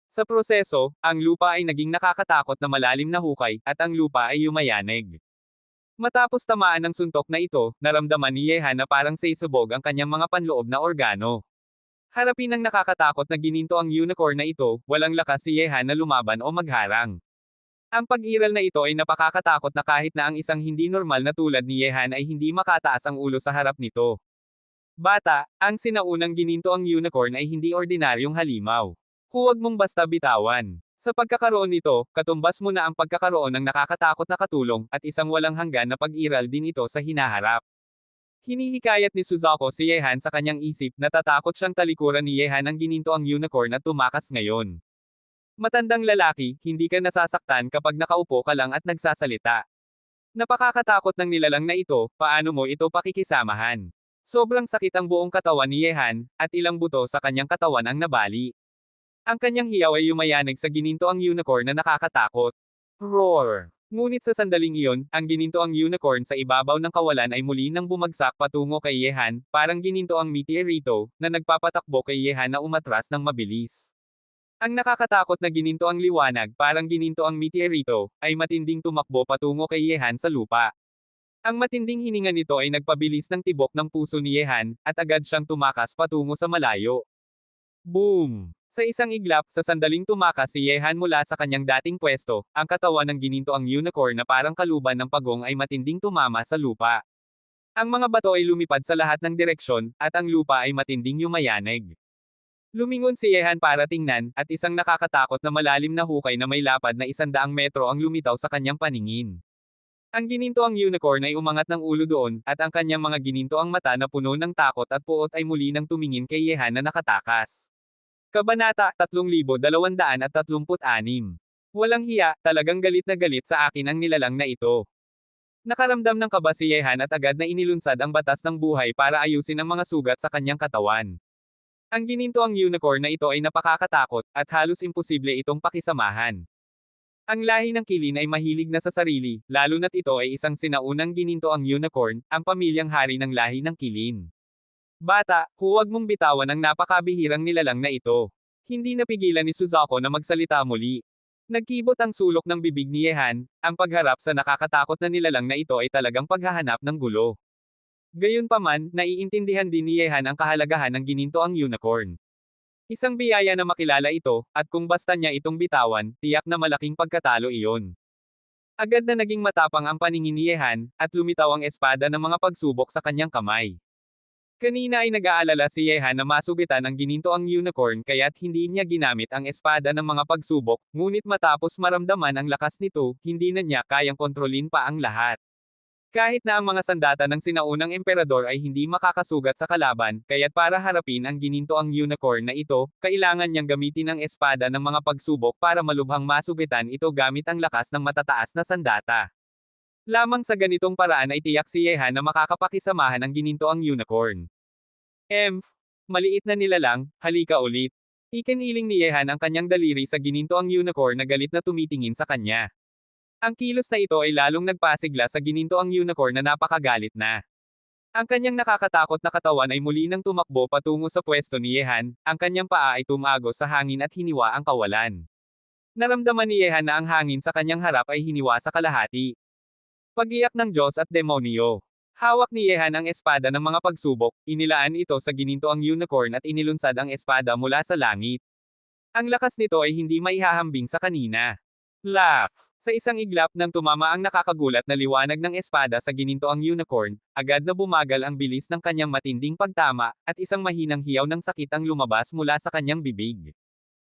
Sa proseso, ang lupa ay naging nakakatakot na malalim na hukay, at ang lupa ay yumayanig. Matapos tamaan ng suntok na ito, naramdaman ni Yehan na parang saysabog ang kanyang mga panloob na organo. Harapin ang nakakatakot na ginintoang unicorn na ito, walang lakas si Yehan na lumaban o magharang. Ang pag-iral na ito ay napakakatakot na kahit na ang isang hindi normal na tulad ni Yehan ay hindi makataas ang ulo sa harap nito. Bata, ang sinaunang ginintoang unicorn ay hindi ordinaryong halimaw. Huwag mong basta bitawan. Sa pagkakaroon nito, katumbas mo na ang pagkakaroon ng nakakatakot na katulong, at isang walang hanggan na pag-iral din ito sa hinaharap. Hinihikayat ni Suzaku si Yehan sa kanyang isip, natatakot siyang talikuran ni Yehan ang ginintoang unicorn at tumakas ngayon. Matandang lalaki, hindi ka nasasaktan kapag nakaupo ka lang at nagsasalita. Napakakatakot ng nilalang na ito, paano mo ito pakikisamahan? Sobrang sakit ang buong katawan ni Yehan, at ilang buto sa kanyang katawan ang nabali. Ang kanyang hiyaw ay yumayanig sa ginintoang unicorn na nakakatakot. Roar! Ngunit sa sandaling iyon, ang ginintoang unicorn sa ibabaw ng kawalan ay muli nang bumagsak patungo kay Yehan, parang ginintoang meteorito, na nagpapatakbo kay Yehan na umatras ng mabilis. Ang nakakatakot na ginintoang liwanag, parang ginintoang meteorito, ay matinding tumakbo patungo kay Yehan sa lupa. Ang matinding hininga nito ay nagpabilis ng tibok ng puso ni Yehan, at agad siyang tumakas patungo sa malayo. Boom! Sa isang iglap, sa sandaling tumakas si Yehan mula sa kanyang dating pwesto, ang katawan ng ginintoang unicorn na parang kaluban ng pagong ay matinding tumama sa lupa. Ang mga bato ay lumipad sa lahat ng direksyon, at ang lupa ay matinding yumayanig. Lumingon si Yehan para tingnan, at isang nakakatakot na malalim na hukay na may lapad na 100 metro ang lumitaw sa kanyang paningin. Ang ginintoang unicorn ay umangat ng ulo doon, at ang kanyang mga ginintoang mata na puno ng takot at puot ay muli nang tumingin kay Yehan na nakatakas. Kabanata 3236. Walang hiya, talagang galit na galit sa akin ang nilalang na ito. Nakaramdam ng kaba si Yehan at agad na inilunsad ang batas ng buhay para ayusin ang mga sugat sa kanyang katawan. Ang ginintoang unicorn na ito ay napakakatakot, at halos imposible itong pakisamahan. Ang lahi ng kilin ay mahilig na sa sarili, lalo na't ito ay isang sinaunang ginintoang unicorn, ang pamilyang hari ng lahi ng kilin. Bata, huwag mong bitawan ang napakabihirang nilalang na ito. Hindi napigilan ni Suzaku na magsalita muli. Nagkibot ang sulok ng bibig ni Yehan, ang pagharap sa nakakatakot na nilalang na ito ay talagang paghahanap ng gulo. Gayunpaman, naiintindihan din ni Yehan ang kahalagahan ng ginintoang unicorn. Isang biyaya na makilala ito, at kung basta niya itong bitawan, tiyak na malaking pagkatalo iyon. Agad na naging matapang ang paningin ni Yehan, at lumitaw ang espada ng mga pagsubok sa kanyang kamay. Kanina ay nag-aalala si Yehan na masubitan ang ginintoang unicorn kaya't hindi niya ginamit ang espada ng mga pagsubok, ngunit matapos maramdaman ang lakas nito, hindi na niya kayang kontrolin pa ang lahat. Kahit na ang mga sandata ng sinaunang emperador ay hindi makakasugat sa kalaban, kaya't para harapin ang ginintoang unicorn na ito, kailangan niyang gamitin ang espada ng mga pagsubok para malubhang masubitan ito gamit ang lakas ng matataas na sandata. Lamang sa ganitong paraan ay tiyak si Yehan na makakapakisamahan ang ginintoang unicorn. Maliit na nilalang, halika ulit. Ikiniling ni Yehan ang kanyang daliri sa ginintoang unicorn na galit na tumitingin sa kanya. Ang kilos na ito ay lalong nagpasigla sa ginintoang unicorn na napakagalit na. Ang kanyang nakakatakot na katawan ay muli nang tumakbo patungo sa pwesto ni Yehan, ang kanyang paa ay tumagos sa hangin at hiniwa ang kawalan. Naramdaman ni Yehan na ang hangin sa kanyang harap ay hiniwa sa kalahati. Pag-iyak ng Diyos at demonyo. Hawak ni Yehan ang espada ng mga pagsubok, inilaan ito sa ginintoang unicorn at inilunsad ang espada mula sa langit. Ang lakas nito ay hindi maihahambing sa kanina. Laugh! Sa isang iglap nang tumama ang nakakagulat na liwanag ng espada sa ginintoang unicorn, agad na bumagal ang bilis ng kanyang matinding pagtama, at isang mahinang hiyaw ng sakit ang lumabas mula sa kanyang bibig.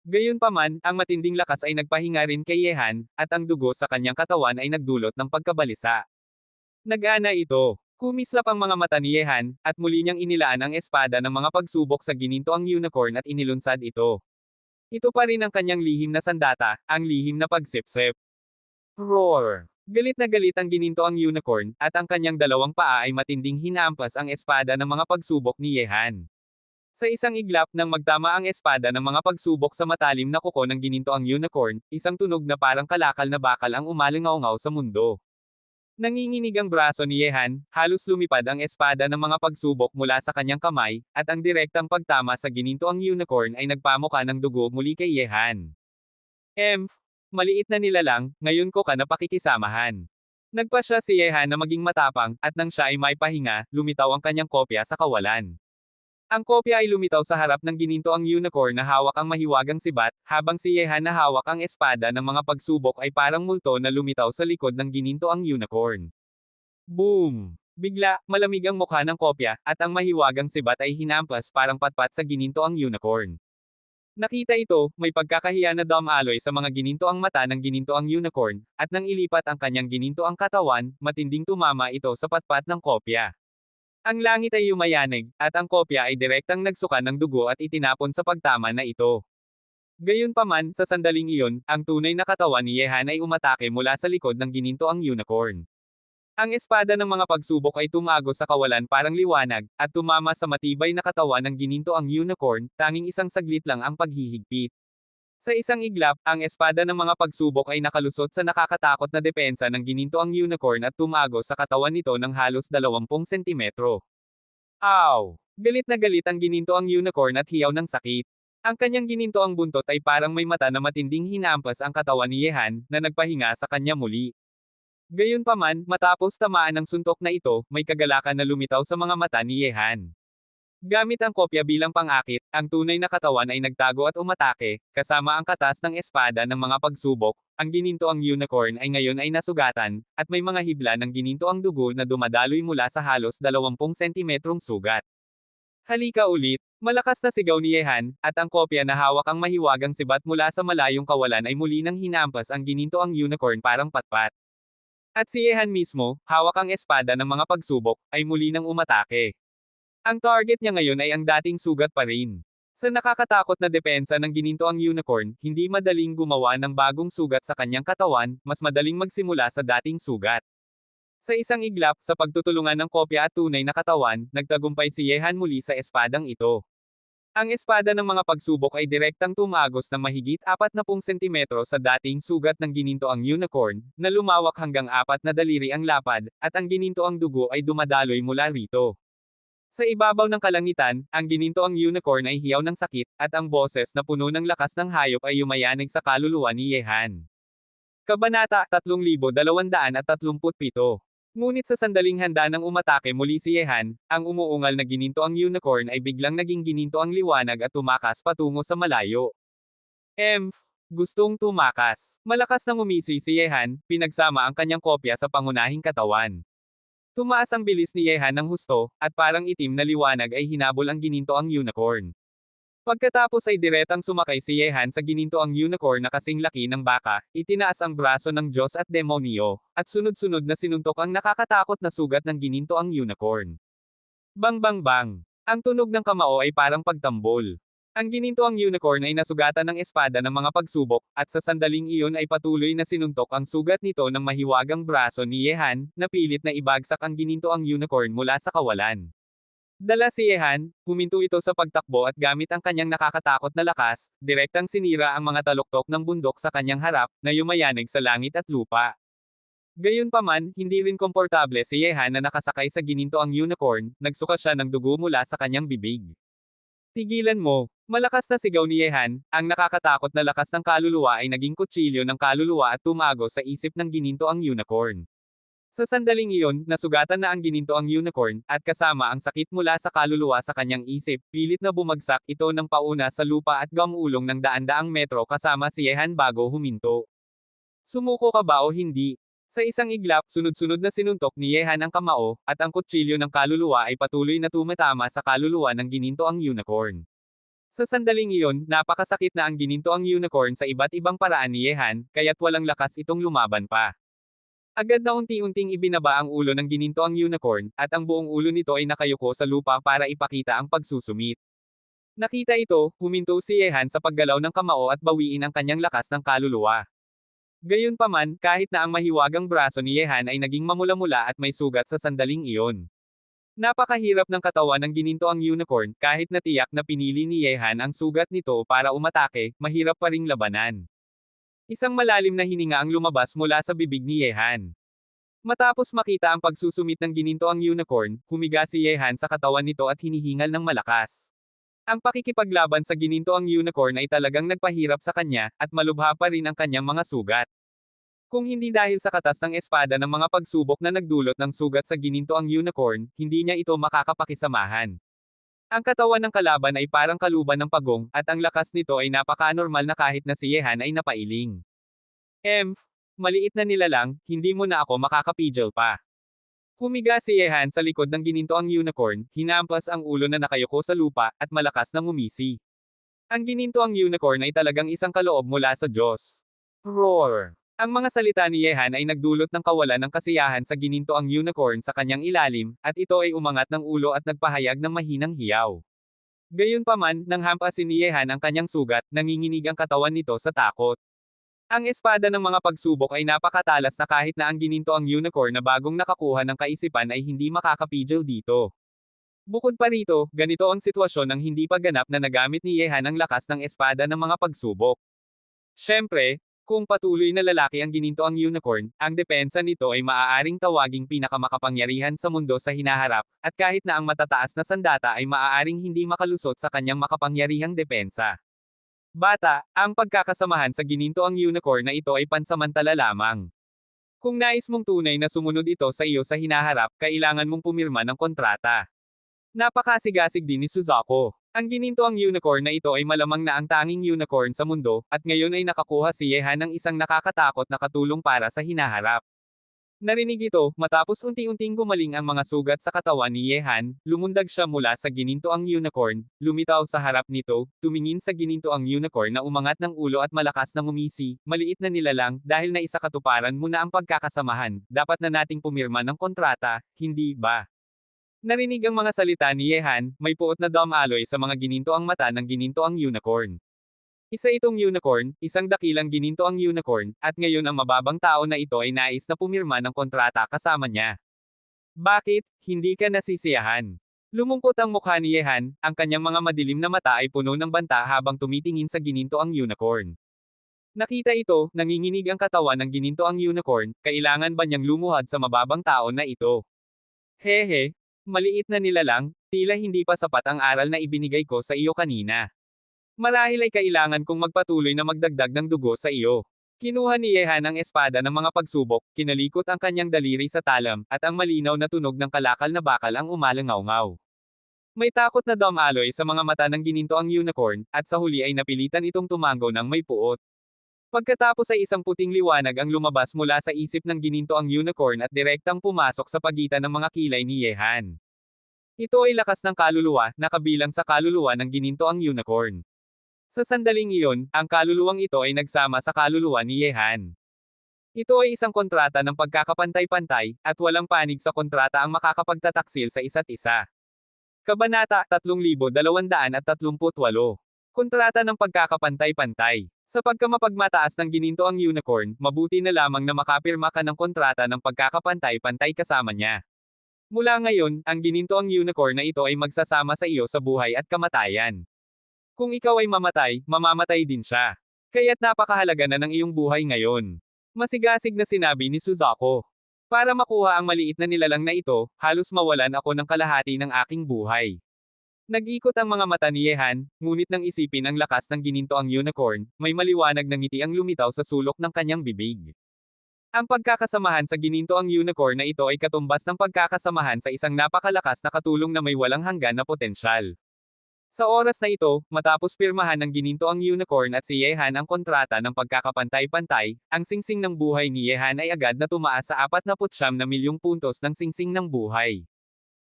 Gayunpaman, ang matinding lakas ay nagpahinga rin kay Yehan, at ang dugo sa kanyang katawan ay nagdulot ng pagkabalisa. Nag-ana ito. Kumislap ang mga mata ni Yehan, at muli niyang inilaan ang espada ng mga pagsubok sa ginintoang unicorn at inilunsad ito. Ito pa rin ang kanyang lihim na sandata, ang lihim na pagsipsip. Roar! Galit na galit ang ginintoang unicorn, at ang kanyang dalawang paa ay matinding hinampas ang espada ng mga pagsubok ni Yehan. Sa isang iglap nang magtama ang espada ng mga pagsubok sa matalim na kuko ng ginintoang unicorn, isang tunog na parang kalakal na bakal ang umalingaw-ngaw sa mundo. Nanginginig ang braso ni Yehan, halos lumipad ang espada ng mga pagsubok mula sa kanyang kamay, at ang direktang pagtama sa ginintoang unicorn ay nagpamuka ng dugo muli kay Yehan. Maliit na nilalang, ngayon ko ka na pakikisamahan. Nagpa siya si Yehan na maging matapang, at nang siya ay may pahinga, lumitaw ang kanyang kopya sa kawalan. Ang kopya ay lumitaw sa harap ng ginintoang unicorn na hawak ang mahiwagang sibat, habang si Yehan na hawak ang espada ng mga pagsubok ay parang multo na lumitaw sa likod ng ginintoang unicorn. Boom! Bigla, malamig ang mukha ng kopya, at ang mahiwagang sibat ay hinampas parang patpat sa ginintoang unicorn. Nakita ito, may pagkakahiya na damaloy sa mga ginintoang mata ng ginintoang unicorn, at nang ilipat ang kanyang ginintoang katawan, matinding tumama ito sa patpat ng kopya. Ang langit ay yumayanig, at ang kopya ay direktang nagsuka ng dugo at itinapon sa pagtama na ito. Gayunpaman, sa sandaling iyon, ang tunay na katawan ni Yehan ay umatake mula sa likod ng ginintoang unicorn. Ang espada ng mga pagsubok ay tumagos sa kawalan parang liwanag, at tumama sa matibay na katawan ng ginintoang unicorn, tanging isang saglit lang ang paghihigpit. Sa isang iglap, ang espada ng mga pagsubok ay nakalusot sa nakakatakot na depensa ng ginintoang unicorn at tumagos sa katawan nito ng halos 20 sentimetro. Aw! Galit na galit ang ginintoang unicorn at hiyaw ng sakit. Ang kanyang ginintoang buntot ay parang may mata na matinding hinampas ang katawan ni Yehan, na nagpahinga sa kanya muli. Gayunpaman, matapos tamaan ng suntok na ito, may kagalakan na lumitaw sa mga mata ni Yehan. Gamit ang kopya bilang pang-akit, ang tunay na katawan ay nagtago at umatake, kasama ang katas ng espada ng mga pagsubok, ang ginintoang unicorn ay ngayon ay nasugatan, at may mga hibla ng ginintoang dugo na dumadaloy mula sa halos 20 sentimetrong sugat. Halika ulit! Malakas na sigaw ni Yehan, at ang kopya na hawak ang mahiwagang sibat mula sa malayong kawalan ay muli nang hinampas ang ginintoang unicorn parang patpat. At si Yehan mismo, hawak ang espada ng mga pagsubok, ay muli nang umatake. Ang target niya ngayon ay ang dating sugat pa rin. Sa nakakatakot na depensa ng ginintoang unicorn, hindi madaling gumawa ng bagong sugat sa kanyang katawan, mas madaling magsimula sa dating sugat. Sa isang iglap, sa pagtutulungan ng kopya at tunay na katawan, nagtagumpay si Yehan muli sa espadang ito. Ang espada ng mga pagsubok ay direktang tumagos ng mahigit 40 sentimetro sa dating sugat ng ginintoang unicorn, na lumawak hanggang 4 na daliri ang lapad, at ang ginintoang dugo ay dumadaloy mula rito. Sa ibabaw ng kalangitan, ang ginintoang unicorn ay hiyaw ng sakit, at ang boses na puno ng lakas ng hayop ay yumayanig sa kaluluwa ni Yehan. Kabanata 3237. Ngunit sa sandaling handa ng umatake muli si Yehan, ang umuungal na ginintoang unicorn ay biglang naging ginintoang liwanag at tumakas patungo sa malayo. Gustong tumakas. Malakas nang umisi si Yehan, pinagsama ang kanyang kopya sa pangunahing katawan. Tumaas ang bilis ni Yehan ng husto, at parang itim na liwanag ay hinabol ang ginintoang unicorn. Pagkatapos ay diretang sumakay si Yehan sa ginintoang unicorn na kasing laki ng baka, itinaas ang braso ng Diyos at demonyo, at sunod-sunod na sinuntok ang nakakatakot na sugat ng ginintoang unicorn. Bang bang bang! Ang tunog ng kamao ay parang pagtambol. Ang ginintoang unicorn ay nasugatan ng espada ng mga pagsubok, at sa sandaling iyon ay patuloy na sinuntok ang sugat nito ng mahiwagang braso ni Yehan, na pilit na ibagsak ang ginintoang unicorn mula sa kawalan. Dala si Yehan, huminto ito sa pagtakbo at gamit ang kanyang nakakatakot na lakas, direktang sinira ang mga taluktok ng bundok sa kanyang harap, na yumayanig sa langit at lupa. Gayunpaman, hindi rin komportable si Yehan na nakasakay sa ginintoang unicorn, nagsuka siya ng dugo mula sa kanyang bibig. Tigilan mo! Malakas na sigaw ni Yehan, ang nakakatakot na lakas ng kaluluwa ay naging kutsilyo ng kaluluwa at tumago sa isip ng ginintoang unicorn. Sa sandaling iyon, nasugatan na ang ginintoang unicorn, at kasama ang sakit mula sa kaluluwa sa kanyang isip, pilit na bumagsak ito ng pauna sa lupa at gamulong ng daan-daang metro kasama si Yehan bago huminto. Sumuko ka ba o hindi? Sa isang iglap, sunod-sunod na sinuntok ni Yehan ang kamao, at ang kutsilyo ng kaluluwa ay patuloy na tumatama sa kaluluwa ng ginintoang unicorn. Sa sandaling iyon, napakasakit na ang ginintoang unicorn sa iba't ibang paraan ni Yehan, kaya't walang lakas itong lumaban pa. Agad na unti-unting ibinaba ang ulo ng ginintoang unicorn, at ang buong ulo nito ay nakayuko sa lupa para ipakita ang pagsusumit. Nakita ito, huminto si Yehan sa paggalaw ng kamao at bawiin ang kanyang lakas ng kaluluwa. Gayunpaman, kahit na ang mahiwagang braso ni Yehan ay naging mamula-mula at may sugat sa sandaling iyon. Napakahirap ng katawan ng ginintoang unicorn, kahit na tiyak na pinili ni Yehan ang sugat nito para umatake, mahirap pa ring labanan. Isang malalim na hininga ang lumabas mula sa bibig ni Yehan. Matapos makita ang pagsusumit ng ginintoang unicorn, humiga si Yehan sa katawan nito at hinihingal ng malakas. Ang pakikipaglaban sa ginintoang unicorn ay talagang nagpahirap sa kanya, at malubha pa rin ang kanyang mga sugat. Kung hindi dahil sa katas ng espada ng mga pagsubok na nagdulot ng sugat sa ginintoang unicorn, hindi niya ito makakapakisamahan. Ang katawan ng kalaban ay parang kaluban ng pagong, at ang lakas nito ay napaka-normal na kahit na si Yehan ay napailing. Maliit na nilalang, hindi mo na ako makakapigil pa. Humiga si Yehan sa likod ng ginintoang unicorn, hinampas ang ulo na nakayuko sa lupa, at malakas na ngumisi. Ang ginintoang unicorn ay talagang isang kaloob mula sa Diyos. Roar! Ang mga salita ni Yehan ay nagdulot ng kawalan ng kasiyahan sa ginintoang unicorn sa kanyang ilalim, at ito ay umangat ng ulo at nagpahayag ng mahinang hiyaw. Gayunpaman, nang hampasin ni Yehan ang kanyang sugat, nanginginig ang katawan nito sa takot. Ang espada ng mga pagsubok ay napakatalas na kahit na ang ginintoang unicorn na bagong nakakuha ng kaisipan ay hindi makakapigil dito. Bukod pa rito, ganito ang sitwasyon ng hindi pa ganap na nagamit ni Yehan ang lakas ng espada ng mga pagsubok. Siyempre, kung patuloy na lalaki ang ginintoang unicorn, ang depensa nito ay maaaring tawaging pinakamakapangyarihan sa mundo sa hinaharap, at kahit na ang matataas na sandata ay maaaring hindi makalusot sa kanyang makapangyarihang depensa. Bata, ang pagkakasamahan sa ginintoang unicorn na ito ay pansamantala lamang. Kung nais mong tunay na sumunod ito sa iyo sa hinaharap, kailangan mong pumirma ng kontrata. Napakasigasig din ni Suzaku. Ang ginintoang unicorn na ito ay malamang na ang tanging unicorn sa mundo, at ngayon ay nakakuha si Yehan ng isang nakakatakot na katulong para sa hinaharap. Narinig ito, matapos unti-unting gumaling ang mga sugat sa katawan ni Yehan, lumundag siya mula sa ginintoang unicorn, lumitaw sa harap nito, tumingin sa ginintoang unicorn na umangat ng ulo at malakas na ngumisi, maliit na nilalang, dahil na isakatuparan mo na ang pagkakasamahan, dapat na nating pumirma ng kontrata, hindi ba? Narinig ang mga salita ni Yehan, may puot na alloy sa mga ginintoang mata ng ginintoang unicorn. Isa itong unicorn, isang dakilang ginintoang unicorn, at ngayon ang mababang tao na ito ay nais na pumirma ng kontrata kasama niya. Bakit, hindi ka nasisiyahan? Lumungkot ang mukha ni Yehan, ang kanyang mga madilim na mata ay puno ng banta habang tumitingin sa ginintoang unicorn. Nakita ito, nanginginig ang katawan ng ginintoang unicorn, kailangan ba niyang lumuhad sa mababang tao na ito? Hehe, Maliit na nilalang, tila hindi pa sapat ang aral na ibinigay ko sa iyo kanina. Marahil ay kailangan kong magpatuloy na magdagdag ng dugo sa iyo. Kinuha ni Yehan ang espada ng mga pagsubok, kinalikot ang kanyang daliri sa talam, at ang malinaw na tunog ng kalakal na bakal ang umalangaw-ngaw. May takot na damaloy sa mga mata ng gininto ang unicorn, at sa huli ay napilitan itong tumango ng may puot. Pagkatapos ay isang puting liwanag ang lumabas mula sa isip ng gininto ang unicorn at direktang pumasok sa pagitan ng mga kilay ni Yehan. Ito ay lakas ng kaluluwa, na kabilang sa kaluluwa ng gininto ang unicorn. Sa sandaling iyon, ang kaluluwang ito ay nagsama sa kaluluwa ni Yehan. Ito ay isang kontrata ng pagkakapantay-pantay, at walang panig sa kontrata ang makakapagtataksil sa isa't isa. Kabanata 3238. Kontrata ng pagkakapantay-pantay. Sa pagkamapagmataas ng gininto ang unicorn, mabuti na lamang na makapirma ka ng kontrata ng pagkakapantay-pantay kasama niya. Mula ngayon, ang gininto ang unicorn na ito ay magsasama sa iyo sa buhay at kamatayan. Kung ikaw ay mamatay, mamamatay din siya. Kaya't napakahalaga na ng iyong buhay ngayon. Masigasig na sinabi ni Suzaku. Para makuha ang maliit na nilalang na ito, halos mawalan ako ng kalahati ng aking buhay. Nag-ikot ang mga mata ni Yehan, ngunit nang isipin ang lakas ng gininto ang unicorn, may maliwanag na ngiti ang lumitaw sa sulok ng kanyang bibig. Ang pagkakasamahan sa gininto ang unicorn na ito ay katumbas ng pagkakasamahan sa isang napakalakas na katulong na may walang hanggan na potensyal. Sa oras na ito, matapos pirmahan ng gininto ang unicorn at si Yehan ang kontrata ng pagkakapantay-pantay, ang singsing ng buhay ni Yehan ay agad na tumaas sa 49 na milyong puntos ng singsing ng buhay.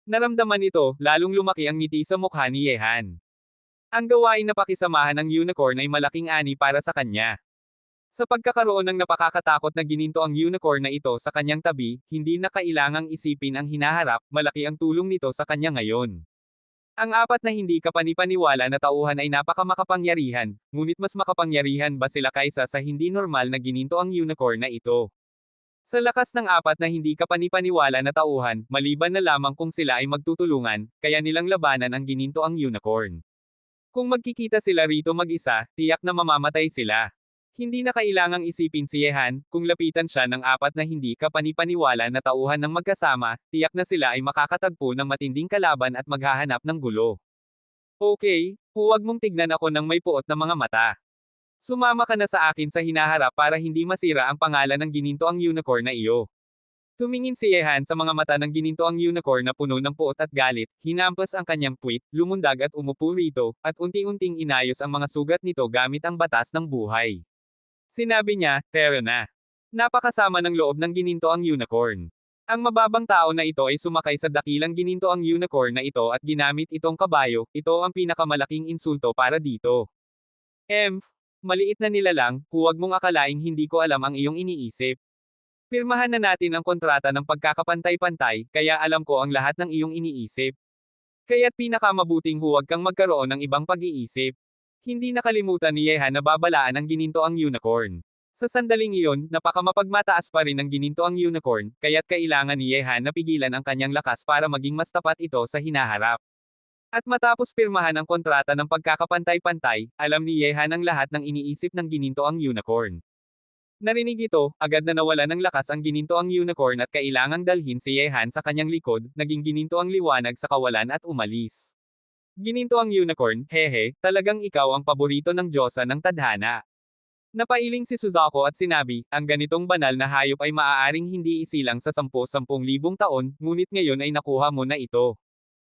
Naramdaman ito, lalong lumaki ang ngiti sa mukha ni Yehan. Ang gawain na pakisamahan ng unicorn ay malaking ani para sa kanya. Sa pagkakaroon ng napakakatakot na gininto ang unicorn na ito sa kanyang tabi, hindi na kailangang isipin ang hinaharap, malaki ang tulong nito sa kanya ngayon. Ang apat na hindi kapanipaniwala na tauhan ay napakamakapangyarihan, ngunit mas makapangyarihan ba sila kaysa sa hindi normal na gininto ang unicorn na ito? Sa lakas ng apat na hindi kapanipaniwala na tauhan, maliban na lamang kung sila ay magtutulungan, kaya nilang labanan ang gininto ang unicorn. Kung magkikita sila rito mag-isa, tiyak na mamamatay sila. Hindi na kailangang isipin si Yehan, kung lapitan siya ng apat na hindi kapanipaniwala na tauhan ng magkasama, tiyak na sila ay makakatagpo ng matinding kalaban at maghahanap ng gulo. Okay, huwag mong tignan ako ng may puot na mga mata. Sumama ka na sa akin sa hinaharap para hindi masira ang pangalan ng gininto ang unicorn na iyo. Tumingin si Yehan sa mga mata ng gininto ang unicorn na puno ng puot at galit, hinampas ang kanyang puwit, lumundag at umupo rito, at unti-unting inayos ang mga sugat nito gamit ang batas ng buhay. Sinabi niya, "Tara na." Napakasama ng loob ng gininto ang unicorn. Ang mababang tao na ito ay sumakay sa dakilang gininto ang unicorn na ito at ginamit itong kabayo, ito ang pinakamalaking insulto para dito. Maliit na nilalang, huwag mong akalaing hindi ko alam ang iyong iniisip. Pirmahan na natin ang kontrata ng pagkakapantay-pantay, kaya alam ko ang lahat ng iyong iniisip. Kaya't pinakamabuting huwag kang magkaroon ng ibang pag-iisip. Hindi nakalimutan ni Yehan na babalaan ang gininto ang unicorn. Sa sandaling iyon, napakamapagmataas pa rin ang gininto ang unicorn, kaya't kailangan ni Yehan na pigilan ang kanyang lakas para maging mas tapat ito sa hinaharap. At matapos pirmahan ang kontrata ng pagkakapantay-pantay, alam ni Yehan ang lahat ng iniisip ng gininto ang unicorn. Narinig ito, agad na nawala ng lakas ang gininto ang unicorn at kailangang dalhin si Yehan sa kanyang likod, naging gininto ang liwanag sa kawalan at umalis. Gininto ang unicorn, hehe, talagang ikaw ang paborito ng Diyosa ng tadhana. Napailing si Suzaku at sinabi, ang ganitong banal na hayop ay maaaring hindi isilang sa 10,000 taon, ngunit ngayon ay nakuha mo na ito.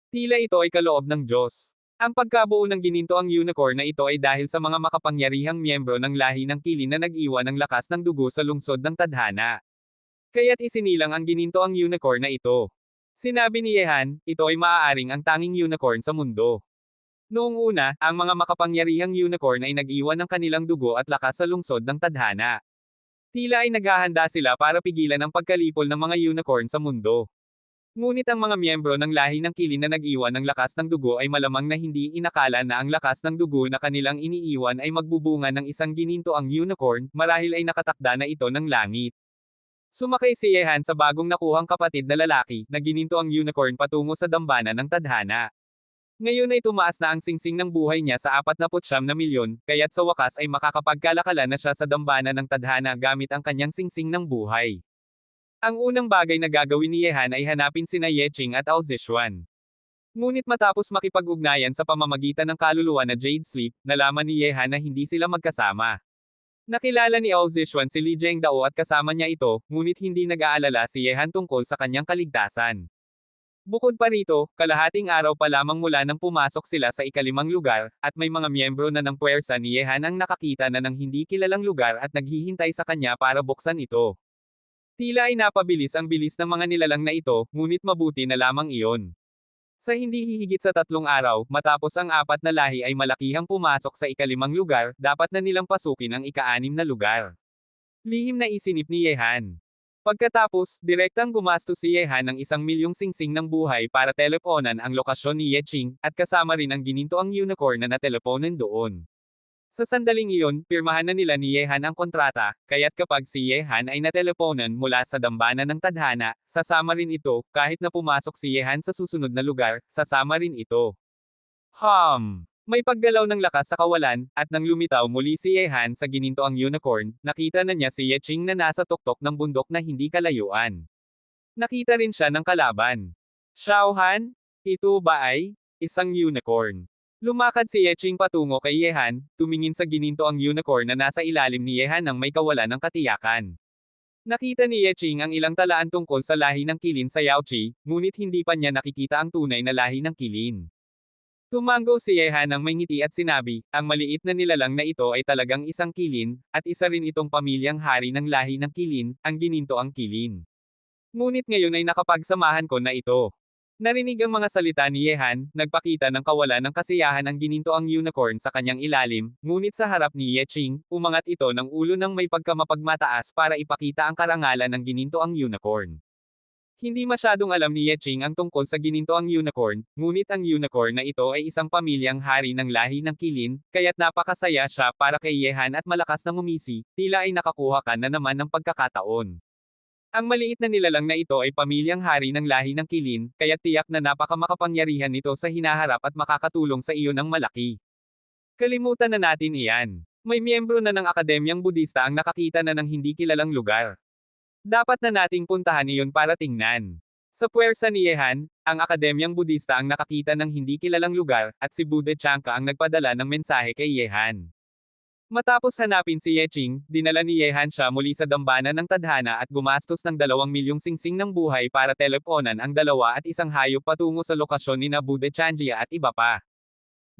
Tila ito ay kaloob ng Diyos. Ang pagkabuo ng gininto ang unicorn na ito ay dahil sa mga makapangyarihang miyembro ng lahi ng Kilin na nag-iwan ng lakas ng dugo sa lungsod ng tadhana. Kaya't isinilang ang gininto ang unicorn na ito. Sinabi ni Yehan, ito ay maaaring ang tanging unicorn sa mundo. Noong una, ang mga makapangyarihang unicorn ay nag-iwan ng kanilang dugo at lakas sa lungsod ng tadhana. Tila ay naghahanda sila para pigilan ang pagkalipol ng mga unicorn sa mundo. Ngunit ang mga miyembro ng lahi ng Kilin na nag-iwan ng lakas ng dugo ay malamang na hindi inakala na ang lakas ng dugo na kanilang iniiwan ay magbubunga ng isang gininto ang unicorn, marahil ay nakatakda na ito ng langit. Sumakay si Yehan sa bagong nakuhang kapatid na lalaki, na gininto ang unicorn patungo sa dambana ng tadhana. Ngayon ay tumaas na ang singsing ng buhay niya sa 49 na milyon, kaya't sa wakas ay makakapagkalakalan na siya sa dambana ng tadhana gamit ang kanyang singsing ng buhay. Ang unang bagay na gagawin ni Yehan ay hanapin sina Yeching at Ao Zishuan. Ngunit matapos makipag-ugnayan sa pamamagitan ng kaluluwa na Jade Sleep, nalaman ni Yehan na hindi sila magkasama. Nakilala ni Ao Zishuan si Li Zhengdao at kasama niya ito, ngunit hindi nag-aalala si Yehan tungkol sa kanyang kaligtasan. Bukod pa rito, kalahating araw pa lamang mula nang pumasok sila sa ikalimang lugar, at may mga miyembro na ng puwersa ni Yehan ang nakakita na ng hindi kilalang lugar at naghihintay sa kanya para buksan ito. Tila ay napabilis ang bilis ng mga nilalang na ito, ngunit mabuti na lamang iyon. Sa hindi hihigit sa 3 araw, matapos ang 4 na lahi ay malakihang pumasok sa ikalimang lugar, dapat na nilang pasukin ang ika-6 na lugar. Lihim na isinip ni Yehan. Pagkatapos, direktang gumastos si Yehan ng 1,000,000 singsing ng buhay para teleponan ang lokasyon ni Yeching, at kasama rin ang ginintoang unicorn na nateleponan doon. Sa sandaling iyon, pirmahan na nila ni Yehan ang kontrata, kaya't kapag si Yehan ay nateleponan mula sa dambana ng tadhana, sasama rin ito, kahit na pumasok si Yehan sa susunod na lugar, sasama rin ito. May paggalaw ng lakas sa kawalan, at nang lumitaw muli si Yehan sa ginintoang unicorn, nakita na niya si Yeching na nasa tuktok ng bundok na hindi kalayuan. Nakita rin siya ng kalaban. Xiaohan? Ito ba ay isang unicorn? Lumakad si Yeching patungo kay Yehan, tumingin sa ginintoang unicorn na nasa ilalim ni Yehan nang may kawalan ng katiyakan. Nakita ni Yeching ang ilang talaan tungkol sa lahi ng kilin sa Yaochi, ngunit hindi pa niya nakikita ang tunay na lahi ng kilin. Tumango si Yehan ng may ngiti at sinabi, ang maliit na nilalang na ito ay talagang isang kilin, at isa rin itong pamilyang hari ng lahi ng kilin, ang ginintoang kilin. Ngunit ngayon ay nakapagsamahan ko na ito. Narinig ang mga salita ni Yehan, nagpakita ng kawalan ng kasiyahan ang ginintoang unicorn sa kanyang ilalim, ngunit sa harap ni Yeching, umangat ito ng ulo ng may pagkamapagmataas para ipakita ang karangalan ng ginintoang unicorn. Hindi masyadong alam ni Yeching ang tungkol sa ginintoang unicorn, ngunit ang unicorn na ito ay isang pamilyang hari ng lahi ng kilin, kaya't napakasaya siya para kay Yehan at malakas na ngumisi, tila ay nakakuha ka na naman ng pagkakataon. Ang maliit na nilalang na ito ay pamilyang hari ng lahi ng kilin, kaya't tiyak na napakamakapangyarihan nito sa hinaharap at makakatulong sa iyo ng malaki. Kalimutan na natin iyan. May miyembro na ng Akademyang Budista ang nakakita na ng hindi kilalang lugar. Dapat na nating puntahan iyon para tingnan. Sa puwersa ni Yehan, ang Akademyang Budista ang nakakita ng hindi kilalang lugar, at si Bude Chanka ang nagpadala ng mensahe kay Yehan. Matapos hanapin si Yeching, dinala ni Yehan siya muli sa dambana ng tadhana at gumastos ng 2,000,000 singsing ng buhay para teleponan ang 2 at isang hayop patungo sa lokasyon ni Bude Chanjia at iba pa.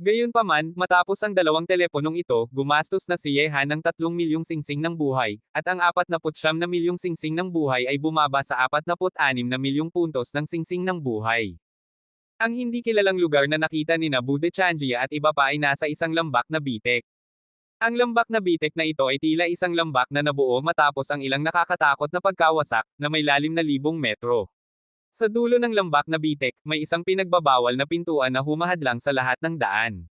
Gayunpaman, matapos ang 2 teleponong ito, gumastos na si Yehan ng 3,000,000 singsing ng buhay, at ang 49,000,000 singsing ng buhay ay bumaba sa 46,000,000 puntos ng singsing ng buhay. Ang hindi kilalang lugar na nakita ni Bude Chanjia at iba pa ay nasa isang lambak na bitek. Ang lambak na bitek na ito ay tila isang lambak na nabuo matapos ang ilang nakakatakot na pagkawasak, na may lalim na 1,000 metro. Sa dulo ng lambak na bitek, may isang pinagbabawal na pintuan na humahadlang sa lahat ng daan.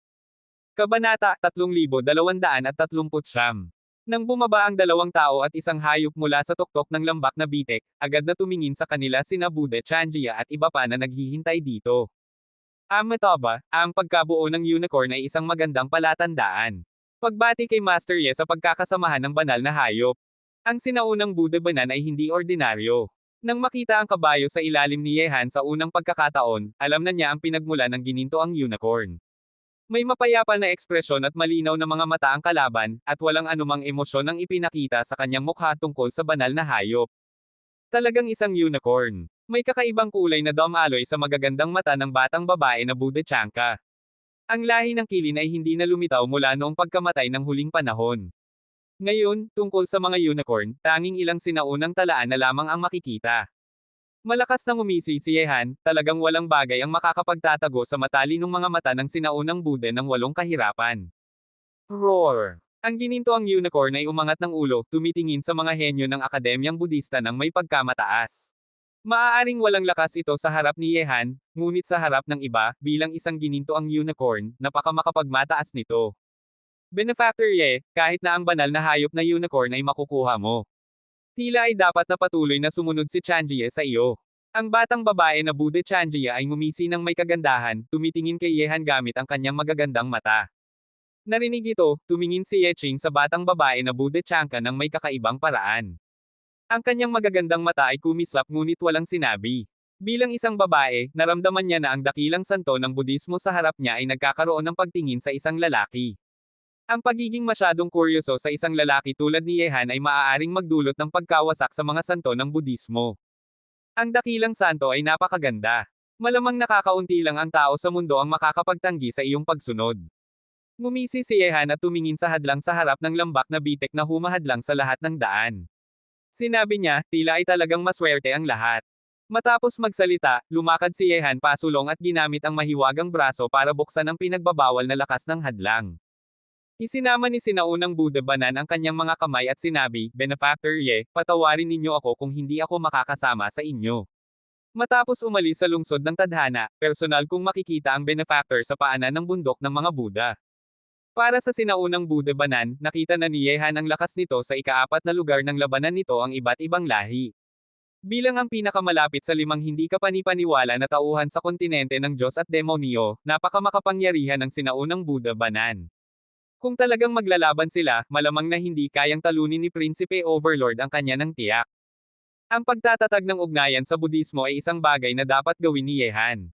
Kabanata 3239. Nang bumaba ang 2 tao at isang hayop mula sa tuktok ng lambak na bitek, agad na tumingin sa kanila sina Bude Chanjia at iba pa na naghihintay dito. Amataba, ang pagkabuo ng unicorn ay isang magandang palatandaan. Pagbati kay Master Ye sa pagkakasamahan ng banal na hayop. Ang sinaunang Bude Banan ay hindi ordinaryo. Nang makita ang kabayo sa ilalim ni Yehan sa unang pagkakataon, alam na niya ang pinagmula ng ginintoang unicorn. May mapayapa na ekspresyon at malinaw na mga mata ang kalaban, at walang anumang emosyon ang ipinakita sa kanyang mukha tungkol sa banal na hayop. Talagang isang unicorn. May kakaibang kulay na dam-aloy sa magagandang mata ng batang babae na Bude Chanka. Ang lahi ng kilin ay hindi na lumitaw mula noong pagkamatay ng huling panahon. Ngayon, tungkol sa mga unicorn, tanging ilang sinaunang talaan na lamang ang makikita. Malakas na ngumisi si Yehan, talagang walang bagay ang makakapagtatago sa matalinong mga mata ng sinaunang Bude ng 8 kahirapan. Roar! Ang ginintoang unicorn ay umangat ng ulo, tumitingin sa mga henyo ng Akademyang Budista ng may pagkamataas. Maaaring walang lakas ito sa harap ni Yehan, ngunit sa harap ng iba, bilang isang ginintoang unicorn, napakamakapagmataas nito. Benefactor Ye, kahit na ang banal na hayop na unicorn ay makukuha mo. Tila ay dapat na patuloy na sumunod si Chanjia sa iyo. Ang batang babae na Bude Chanjia ay ngumisi ng may kagandahan, tumitingin kay Yehan gamit ang kanyang magagandang mata. Narinig ito, tumingin si Yeching sa batang babae na Bude Chanka ng may kakaibang paraan. Ang kanyang magagandang mata ay kumislap ngunit walang sinabi. Bilang isang babae, naramdaman niya na ang dakilang santo ng Budismo sa harap niya ay nagkakaroon ng pagtingin sa isang lalaki. Ang pagiging masyadong kuryoso sa isang lalaki tulad ni Yehan ay maaaring magdulot ng pagkawasak sa mga santo ng Budismo. Ang dakilang santo ay napakaganda. Malamang nakakaunti lang ang tao sa mundo ang makakapagtanggi sa iyong pagsunod. Ngumisi si Yehan at tumingin sa hadlang sa harap ng lambak na bitek na humahadlang sa lahat ng daan. Sinabi niya, tila ay talagang maswerte ang lahat. Matapos magsalita, lumakad si Yehan pasulong at ginamit ang mahiwagang braso para buksan ang pinagbabawal na lakas ng hadlang. Isinama ni Sinaunang Buddha Banan ang kanyang mga kamay at sinabi, Benefactor Ye, patawarin ninyo ako kung hindi ako makakasama sa inyo. Matapos umalis sa lungsod ng tadhana, personal kong makikita ang benefactor sa paanan ng bundok ng mga Buddha. Para sa Sinaunang Buddha Banan, nakita na ni Yehan ang lakas nito sa ikaapat na lugar ng labanan nito ang iba't ibang lahi. Bilang ang pinakamalapit sa 5 hindi kapanipaniwala na tauhan sa kontinente ng Diyos at demonyo, napakamakapangyarihan ng Sinaunang Buddha Banan. Kung talagang maglalaban sila, malamang na hindi kayang talunin ni Prinsipe Overlord ang kanya ng tiyak. Ang pagtatatag ng ugnayan sa Budismo ay isang bagay na dapat gawin ni Yehan.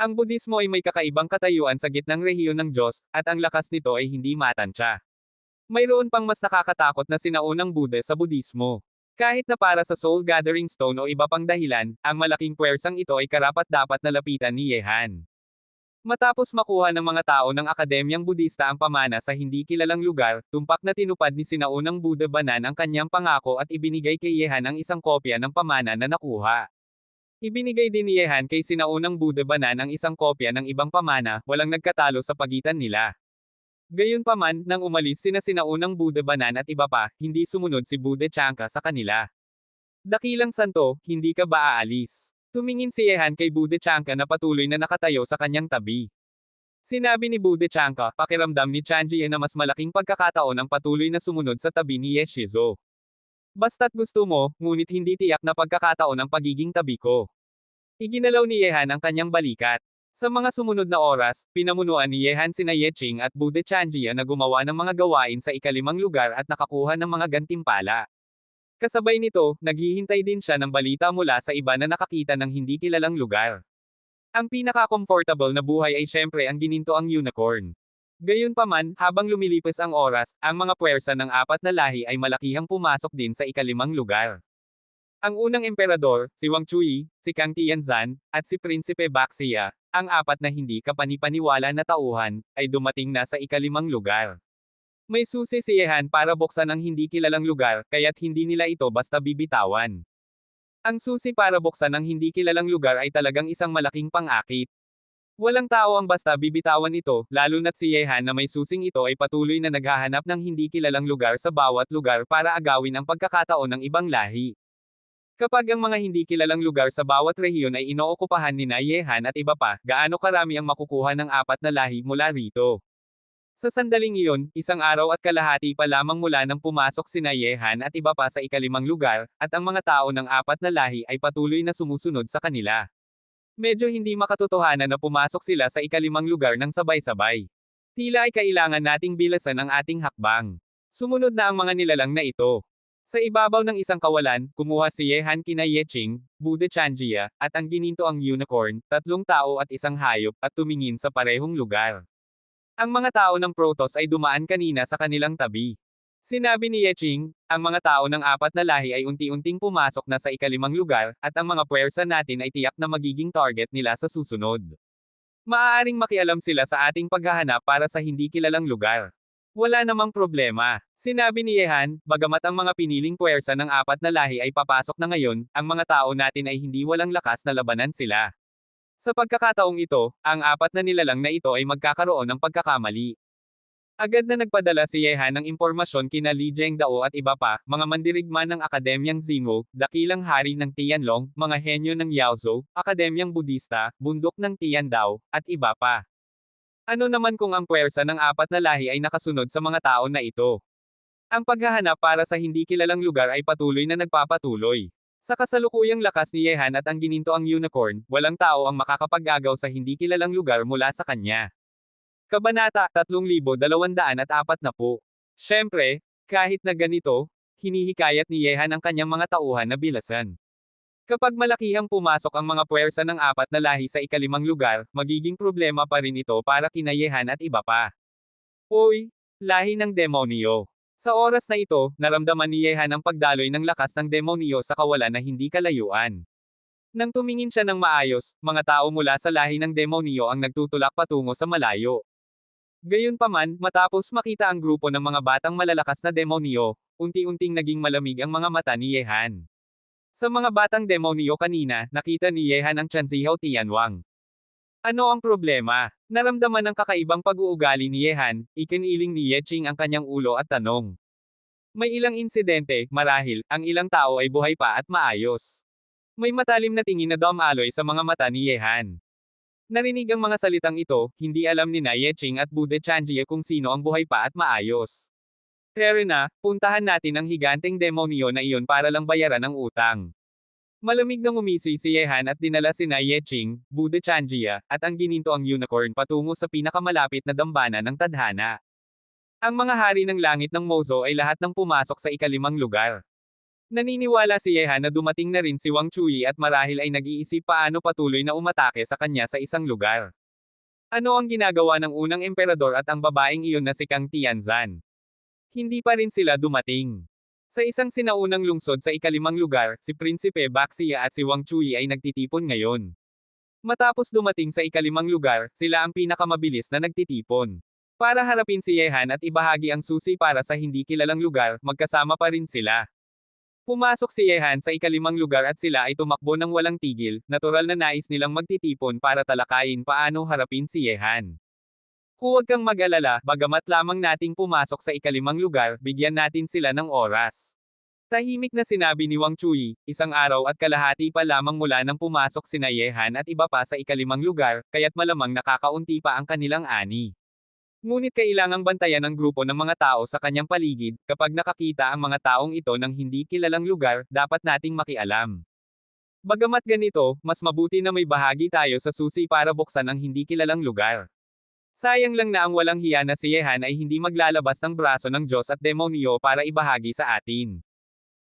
Ang Budismo ay may kakaibang katayuan sa gitnang rehiyon ng Diyos, at ang lakas nito ay hindi matansya. Mayroon pang mas nakakatakot na Sinaunang Buddha sa Budismo. Kahit na para sa Soul Gathering Stone o iba pang dahilan, ang malaking puwersang ito ay karapat-dapat na lapitan ni Yehan. Matapos makuha ng mga tao ng Akademyang Budista ang pamana sa hindi kilalang lugar, tumpak na tinupad ni Sinaunang Buddha Banan ang kanyang pangako at ibinigay kay Yehan ang isang kopya ng pamana na nakuha. Ibinigay din ni Yehan kay Sinaunang Buddha Banan ang isang kopya ng ibang pamana, walang nagkatalo sa pagitan nila. Gayunpaman, nang umalis sina Sinaunang Buddha Banan at iba pa, hindi sumunod si Buddha Chanka sa kanila. Dakilang santo, hindi ka ba aalis? Tumingin si Yehan kay Buddha Chanka na patuloy na nakatayo sa kanyang tabi. Sinabi ni Buddha Chanka, pakiramdam ni Chanji na mas malaking pagkakataon ang patuloy na sumunod sa tabi ni Yeshizo. Basta't gusto mo, ngunit hindi tiyak na pagkakataon ang pagiging tabi ko. Iginalaw ni Yehan ang kanyang balikat. Sa mga sumunod na oras, pinamunuan ni Yehan sina Yeching at Buddha Chanjia na gumawa ng mga gawain sa ikalimang lugar at nakakuha ng mga gantimpala. Kasabay nito, naghihintay din siya ng balita mula sa iba na nakakita ng hindi kilalang lugar. Ang pinaka-comfortable na buhay ay syempre ang ginintoang unicorn. Gayunpaman, habang lumilipas ang oras, ang mga puwersa ng 4 na lahi ay malakihang pumasok din sa ikalimang lugar. Ang unang emperador, si Wang Chui, si Kang Tianzan, at si Prinsipe Baxia, ang 4 na hindi kapanipaniwala na tauhan, ay dumating na sa ikalimang lugar. May susi si Yehan para buksan ang hindi kilalang lugar, kaya't hindi nila ito basta bibitawan. Ang susi para buksan ang hindi kilalang lugar ay talagang isang malaking pang-akit. Walang tao ang basta bibitawan ito, lalo na't si Yehan na may susing ito ay patuloy na naghahanap ng hindi kilalang lugar sa bawat lugar para agawin ang pagkakataon ng ibang lahi. Kapag ang mga hindi kilalang lugar sa bawat rehiyon ay inookupahan ni Yehan at iba pa, gaano karami ang makukuha ng 4 na lahi mula rito? Sa sandaling iyon, isang araw at kalahati pa lamang mula nang pumasok sina Yehan at iba pa sa ikalimang lugar, at ang mga tao ng 4 na lahi ay patuloy na sumusunod sa kanila. Medyo hindi makatotohanan na pumasok sila sa ikalimang lugar ng sabay-sabay. Tila ay kailangan nating bilasan ang ating hakbang. Sumunod na ang mga nilalang na ito. Sa ibabaw ng isang kawalan, kumuha si Yehan kina Yeching, Buddha Chanjia, at ang gininto ang unicorn, 3 tao at isang hayop, at tumingin sa parehong lugar. Ang mga tao ng Protoss ay dumaan kanina sa kanilang tabi. Sinabi ni Yeching, ang mga tao ng 4 na lahi ay unti-unting pumasok na sa ikalimang lugar, at ang mga puwersa natin ay tiyak na magiging target nila sa susunod. Maaaring makialam sila sa ating paghahanap para sa hindi kilalang lugar. Wala namang problema. Sinabi ni Yehan, bagamat ang mga piniling puwersa ng 4 na lahi ay papasok na ngayon, ang mga tao natin ay hindi walang lakas na labanan sila. Sa pagkakataong ito, ang 4 na nilalang na ito ay magkakaroon ng pagkakamali. Agad na nagpadala si Yehan ng impormasyon kina Li Zhengdao at iba pa, mga mandirigma ng Akademyang Xingwu, dakilang hari ng Tianlong, mga henyo ng Yaozhou, Akademyang Budista, bundok ng Tiandao, at iba pa. Ano naman kung ang puwersa ng 4 na lahi ay nakasunod sa mga tao na ito? Ang paghahanap para sa hindi kilalang lugar ay patuloy na nagpapatuloy. Sa kasalukuyang lakas ni Yehan at ang gininto ang unicorn, walang tao ang makakapag-agaw sa hindi kilalang lugar mula sa kanya. Kabanata 3240. Siyempre, kahit na ganito, hinihikayat ni Yehan ang kanyang mga tauhan na bilasan. Kapag malakihang pumasok ang mga puwersa ng apat na lahi sa ikalimang lugar, magiging problema pa rin ito para kina Yehan at iba pa. Uy! Lahi ng demonyo. Sa oras na ito, naramdaman ni Yehan ang pagdaloy ng lakas ng demonyo sa kawalan na hindi kalayuan. Nang tumingin siya ng maayos, mga tao mula sa lahi ng demonyo ang nagtutulak patungo sa malayo. Gayunpaman, matapos makita ang grupo ng mga batang malalakas na demonyo, unti-unting naging malamig ang mga mata ni Yehan. Sa mga batang demonyo kanina, nakita ni Yehan ang Chanzihaw Tianwang. Ano ang problema? Naramdaman ng kakaibang pag-uugali ni Yehan, ikiniling ni Yeching ang kanyang ulo at tanong. May ilang insidente, marahil, ang ilang tao ay buhay pa at maayos. May matalim na tingin na dumaloy sa mga mata ni Yehan. Narinig ang mga salitang ito, hindi alam ni na Yeching at Bude Chanjie kung sino ang buhay pa at maayos. Tara na, puntahan natin ang higanteng demonyo na iyon para lang bayaran ang utang. Malamig na ngumisi si Yehan at dinala si na Yeching, Bude Chanjie, at ang gininto ang unicorn patungo sa pinakamalapit na dambana ng tadhana. Ang mga hari ng langit ng Mozo ay lahat ng pumasok sa ikalimang lugar. Naniniwala si Yehan na dumating na rin si Wang Chui at marahil ay nag-iisip paano patuloy na umatake sa kanya sa isang lugar. Ano ang ginagawa ng unang emperador at ang babaeng iyon na si Kang Tianzan? Hindi pa rin sila dumating. Sa isang sinaunang lungsod sa ikalimang lugar, si Prinsipe Baxia at si Wang Chui ay nagtitipon ngayon. Matapos dumating sa ikalimang lugar, sila ang pinakamabilis na nagtitipon. Para harapin si Yehan at ibahagi ang susi para sa hindi kilalang lugar, magkasama pa rin sila. Pumasok si Yehan sa ikalimang lugar at sila ay tumakbo ng walang tigil, natural na nais nilang magtitipon para talakayin paano harapin si Yehan. Huwag kang mag-alala, bagamat lamang nating pumasok sa ikalimang lugar, bigyan natin sila ng oras. Tahimik na sinabi ni Wang Chui, isang araw at kalahati pa lamang mula nang pumasok sina Yehan at iba pa sa ikalimang lugar, kaya't malamang nakakaunti pa ang kanilang ani. Ngunit kailangang bantayan ang grupo ng mga tao sa kanyang paligid, kapag nakakita ang mga taong ito ng hindi kilalang lugar, dapat nating makialam. Bagamat ganito, mas mabuti na may bahagi tayo sa susi para buksan ang hindi kilalang lugar. Sayang lang na ang walang hiya na si Yehan ay hindi maglalabas ng braso ng Diyos at demonyo para ibahagi sa atin.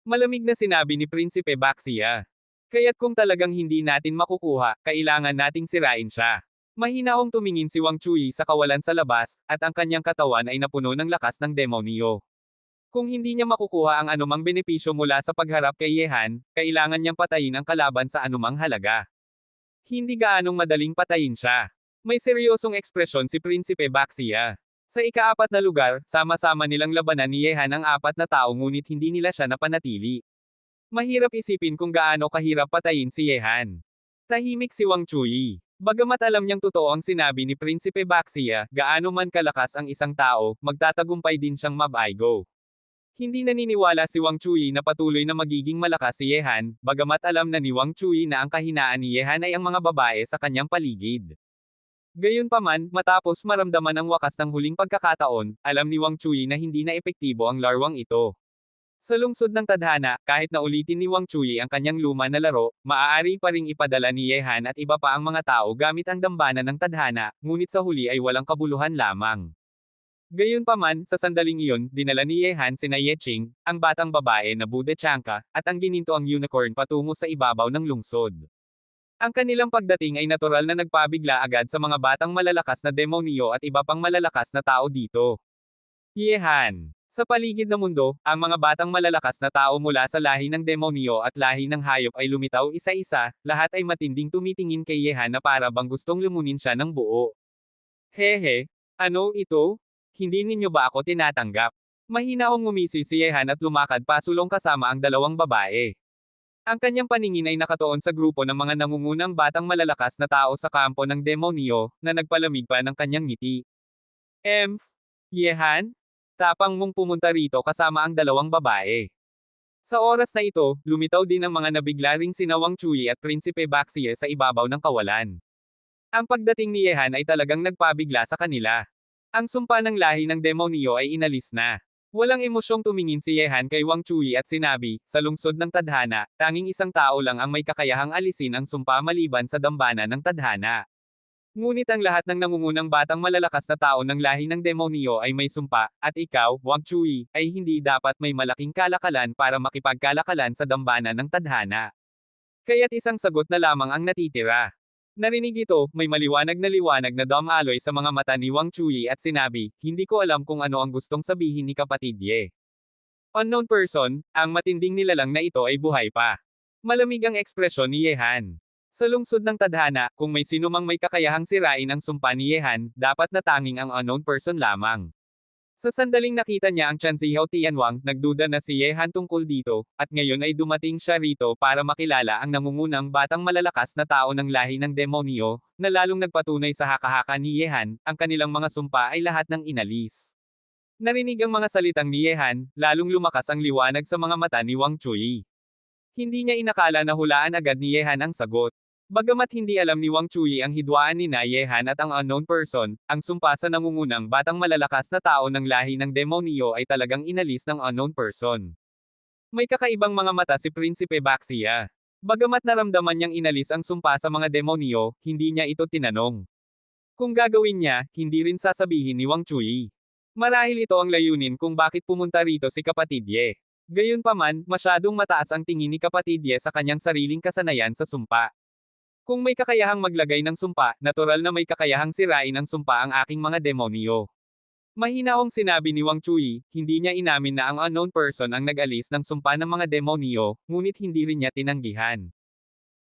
Malamig na sinabi ni Prinsipe Baxia. Kaya't kung talagang hindi natin makukuha, kailangan nating sirain siya. Mahinahong tumingin si Wang Chui sa kawalan sa labas, at ang kanyang katawan ay napuno ng lakas ng demonyo. Kung hindi niya makukuha ang anumang benepisyo mula sa pagharap kay Yehan, kailangan niyang patayin ang kalaban sa anumang halaga. Hindi gaanong madaling patayin siya. May seryosong ekspresyon si Prinsipe Baxia. Sa ika-4 na lugar, sama-sama nilang labanan ni Yehan ang 4 na tao ngunit hindi nila siya napanatili. Mahirap isipin kung gaano kahirap patayin si Yehan. Tahimik si Wang Chui. Bagamat alam niyang totoo ang sinabi ni Prinsipe Baxia, gaano man kalakas ang isang tao, magtatagumpay din siyang mabaigo. Hindi naniniwala si Wang Chui na patuloy na magiging malakas si Yehan, bagamat alam na ni Wang Chui na ang kahinaan ni Yehan ay ang mga babae sa kanyang paligid. Gayunpaman, matapos maramdaman ang wakas ng huling pagkakataon, alam ni Wang Chui na hindi na epektibo ang larwang ito. Sa lungsod ng tadhana, kahit na ulitin ni Wang Chui ang kanyang luma na laro, maaari pa ring ipadala ni Yehan at iba pa ang mga tao gamit ang dambana ng tadhana, ngunit sa huli ay walang kabuluhan lamang. Gayunpaman, sa sandaling iyon, dinala ni Yehan sina Yeching, ang batang babae na Bude Chanka, at ang gininto ang unicorn patungo sa ibabaw ng lungsod. Ang kanilang pagdating ay natural na nagpabigla agad sa mga batang malalakas na demonyo at iba pang malalakas na tao dito. Yehan. Sa paligid ng mundo, ang mga batang malalakas na tao mula sa lahi ng demonyo at lahi ng hayop ay lumitaw isa-isa, lahat ay matinding tumitingin kay Yehan na para bang gustong lumunin siya ng buo. Hehe, ano ito? Hindi ninyo ba ako tinatanggap? Mahinahong ngumisi si Yehan at lumakad pasulong kasama ang dalawang babae. Ang kanyang paningin ay nakatuon sa grupo ng mga nangungunang batang malalakas na tao sa kampo ng demonyo, na nagpalamig pa ng kanyang ngiti. Yehan? Tapang mong pumunta rito kasama ang dalawang babae. Sa oras na ito, lumitaw din ang mga nabigla ring sina Wang Chui at Prinsipe Baxie sa ibabaw ng kawalan. Ang pagdating ni Yehan ay talagang nagpabigla sa kanila. Ang sumpa ng lahi ng demonyo ay inalis na. Walang emosyong tumingin si Yehan kay Wang Chui at sinabi, sa lungsod ng tadhana, tanging isang tao lang ang may kakayahang alisin ang sumpa maliban sa dambana ng tadhana. Ngunit ang lahat ng nangungunang batang malalakas na tao ng lahi ng demonyo ay may sumpa, at ikaw, Wang Chui, ay hindi dapat may malaking kalakalan para makipagkalakalan sa dambana ng tadhana. Kaya't isang sagot na lamang ang natitira. Narinig ito, may maliwanag na dumaloy sa mga mata ni Wang Chui at sinabi, hindi ko alam kung ano ang gustong sabihin ni kapatid Ye. Unknown person, ang matinding nilalang na ito ay buhay pa. Malamig ang ekspresyon ni Yehan. Sa lungsod ng tadhana, kung may sinumang may kakayahang sirain ang sumpa ni Yehan, dapat na tanging ang unknown person lamang. Sa sandaling nakita niya ang Chanzihaw Tianwang, nagduda na si Yehan tungkol dito, at ngayon ay dumating siya rito para makilala ang nangungunang batang malalakas na tao ng lahi ng demonyo, na lalong nagpatunay sa haka-haka ni Yehan, ang kanilang mga sumpa ay lahat ng inalis. Narinig ang mga salitang ni Yehan, lalong lumakas ang liwanag sa mga mata ni Wang Chui. Hindi niya inakala na hulaan agad ni Yehan ang sagot. Bagamat hindi alam ni Wang Chui ang hidwaan ni na Yehan at ang unknown person, ang sumpa sa nangungunang batang malalakas na tao ng lahi ng demonyo ay talagang inalis ng unknown person. May kakaibang mga mata si Prinsipe Baxia. Bagamat naramdaman niyang inalis ang sumpa sa mga demonyo, hindi niya ito tinanong. Kung gagawin niya, hindi rin sasabihin ni Wang Chui. Marahil ito ang layunin kung bakit pumunta rito si kapatid Ye. Gayunpaman, masyadong mataas ang tingin ni kapatid Ye sa kanyang sariling kasanayan sa sumpa. Kung may kakayahang maglagay ng sumpa, natural na may kakayahang sirain ang sumpa ang aking mga demonyo. Mahinahong sinabi ni Wang Chui, hindi niya inamin na ang unknown person ang nag-alis ng sumpa ng mga demonyo, ngunit hindi rin niya tinanggihan.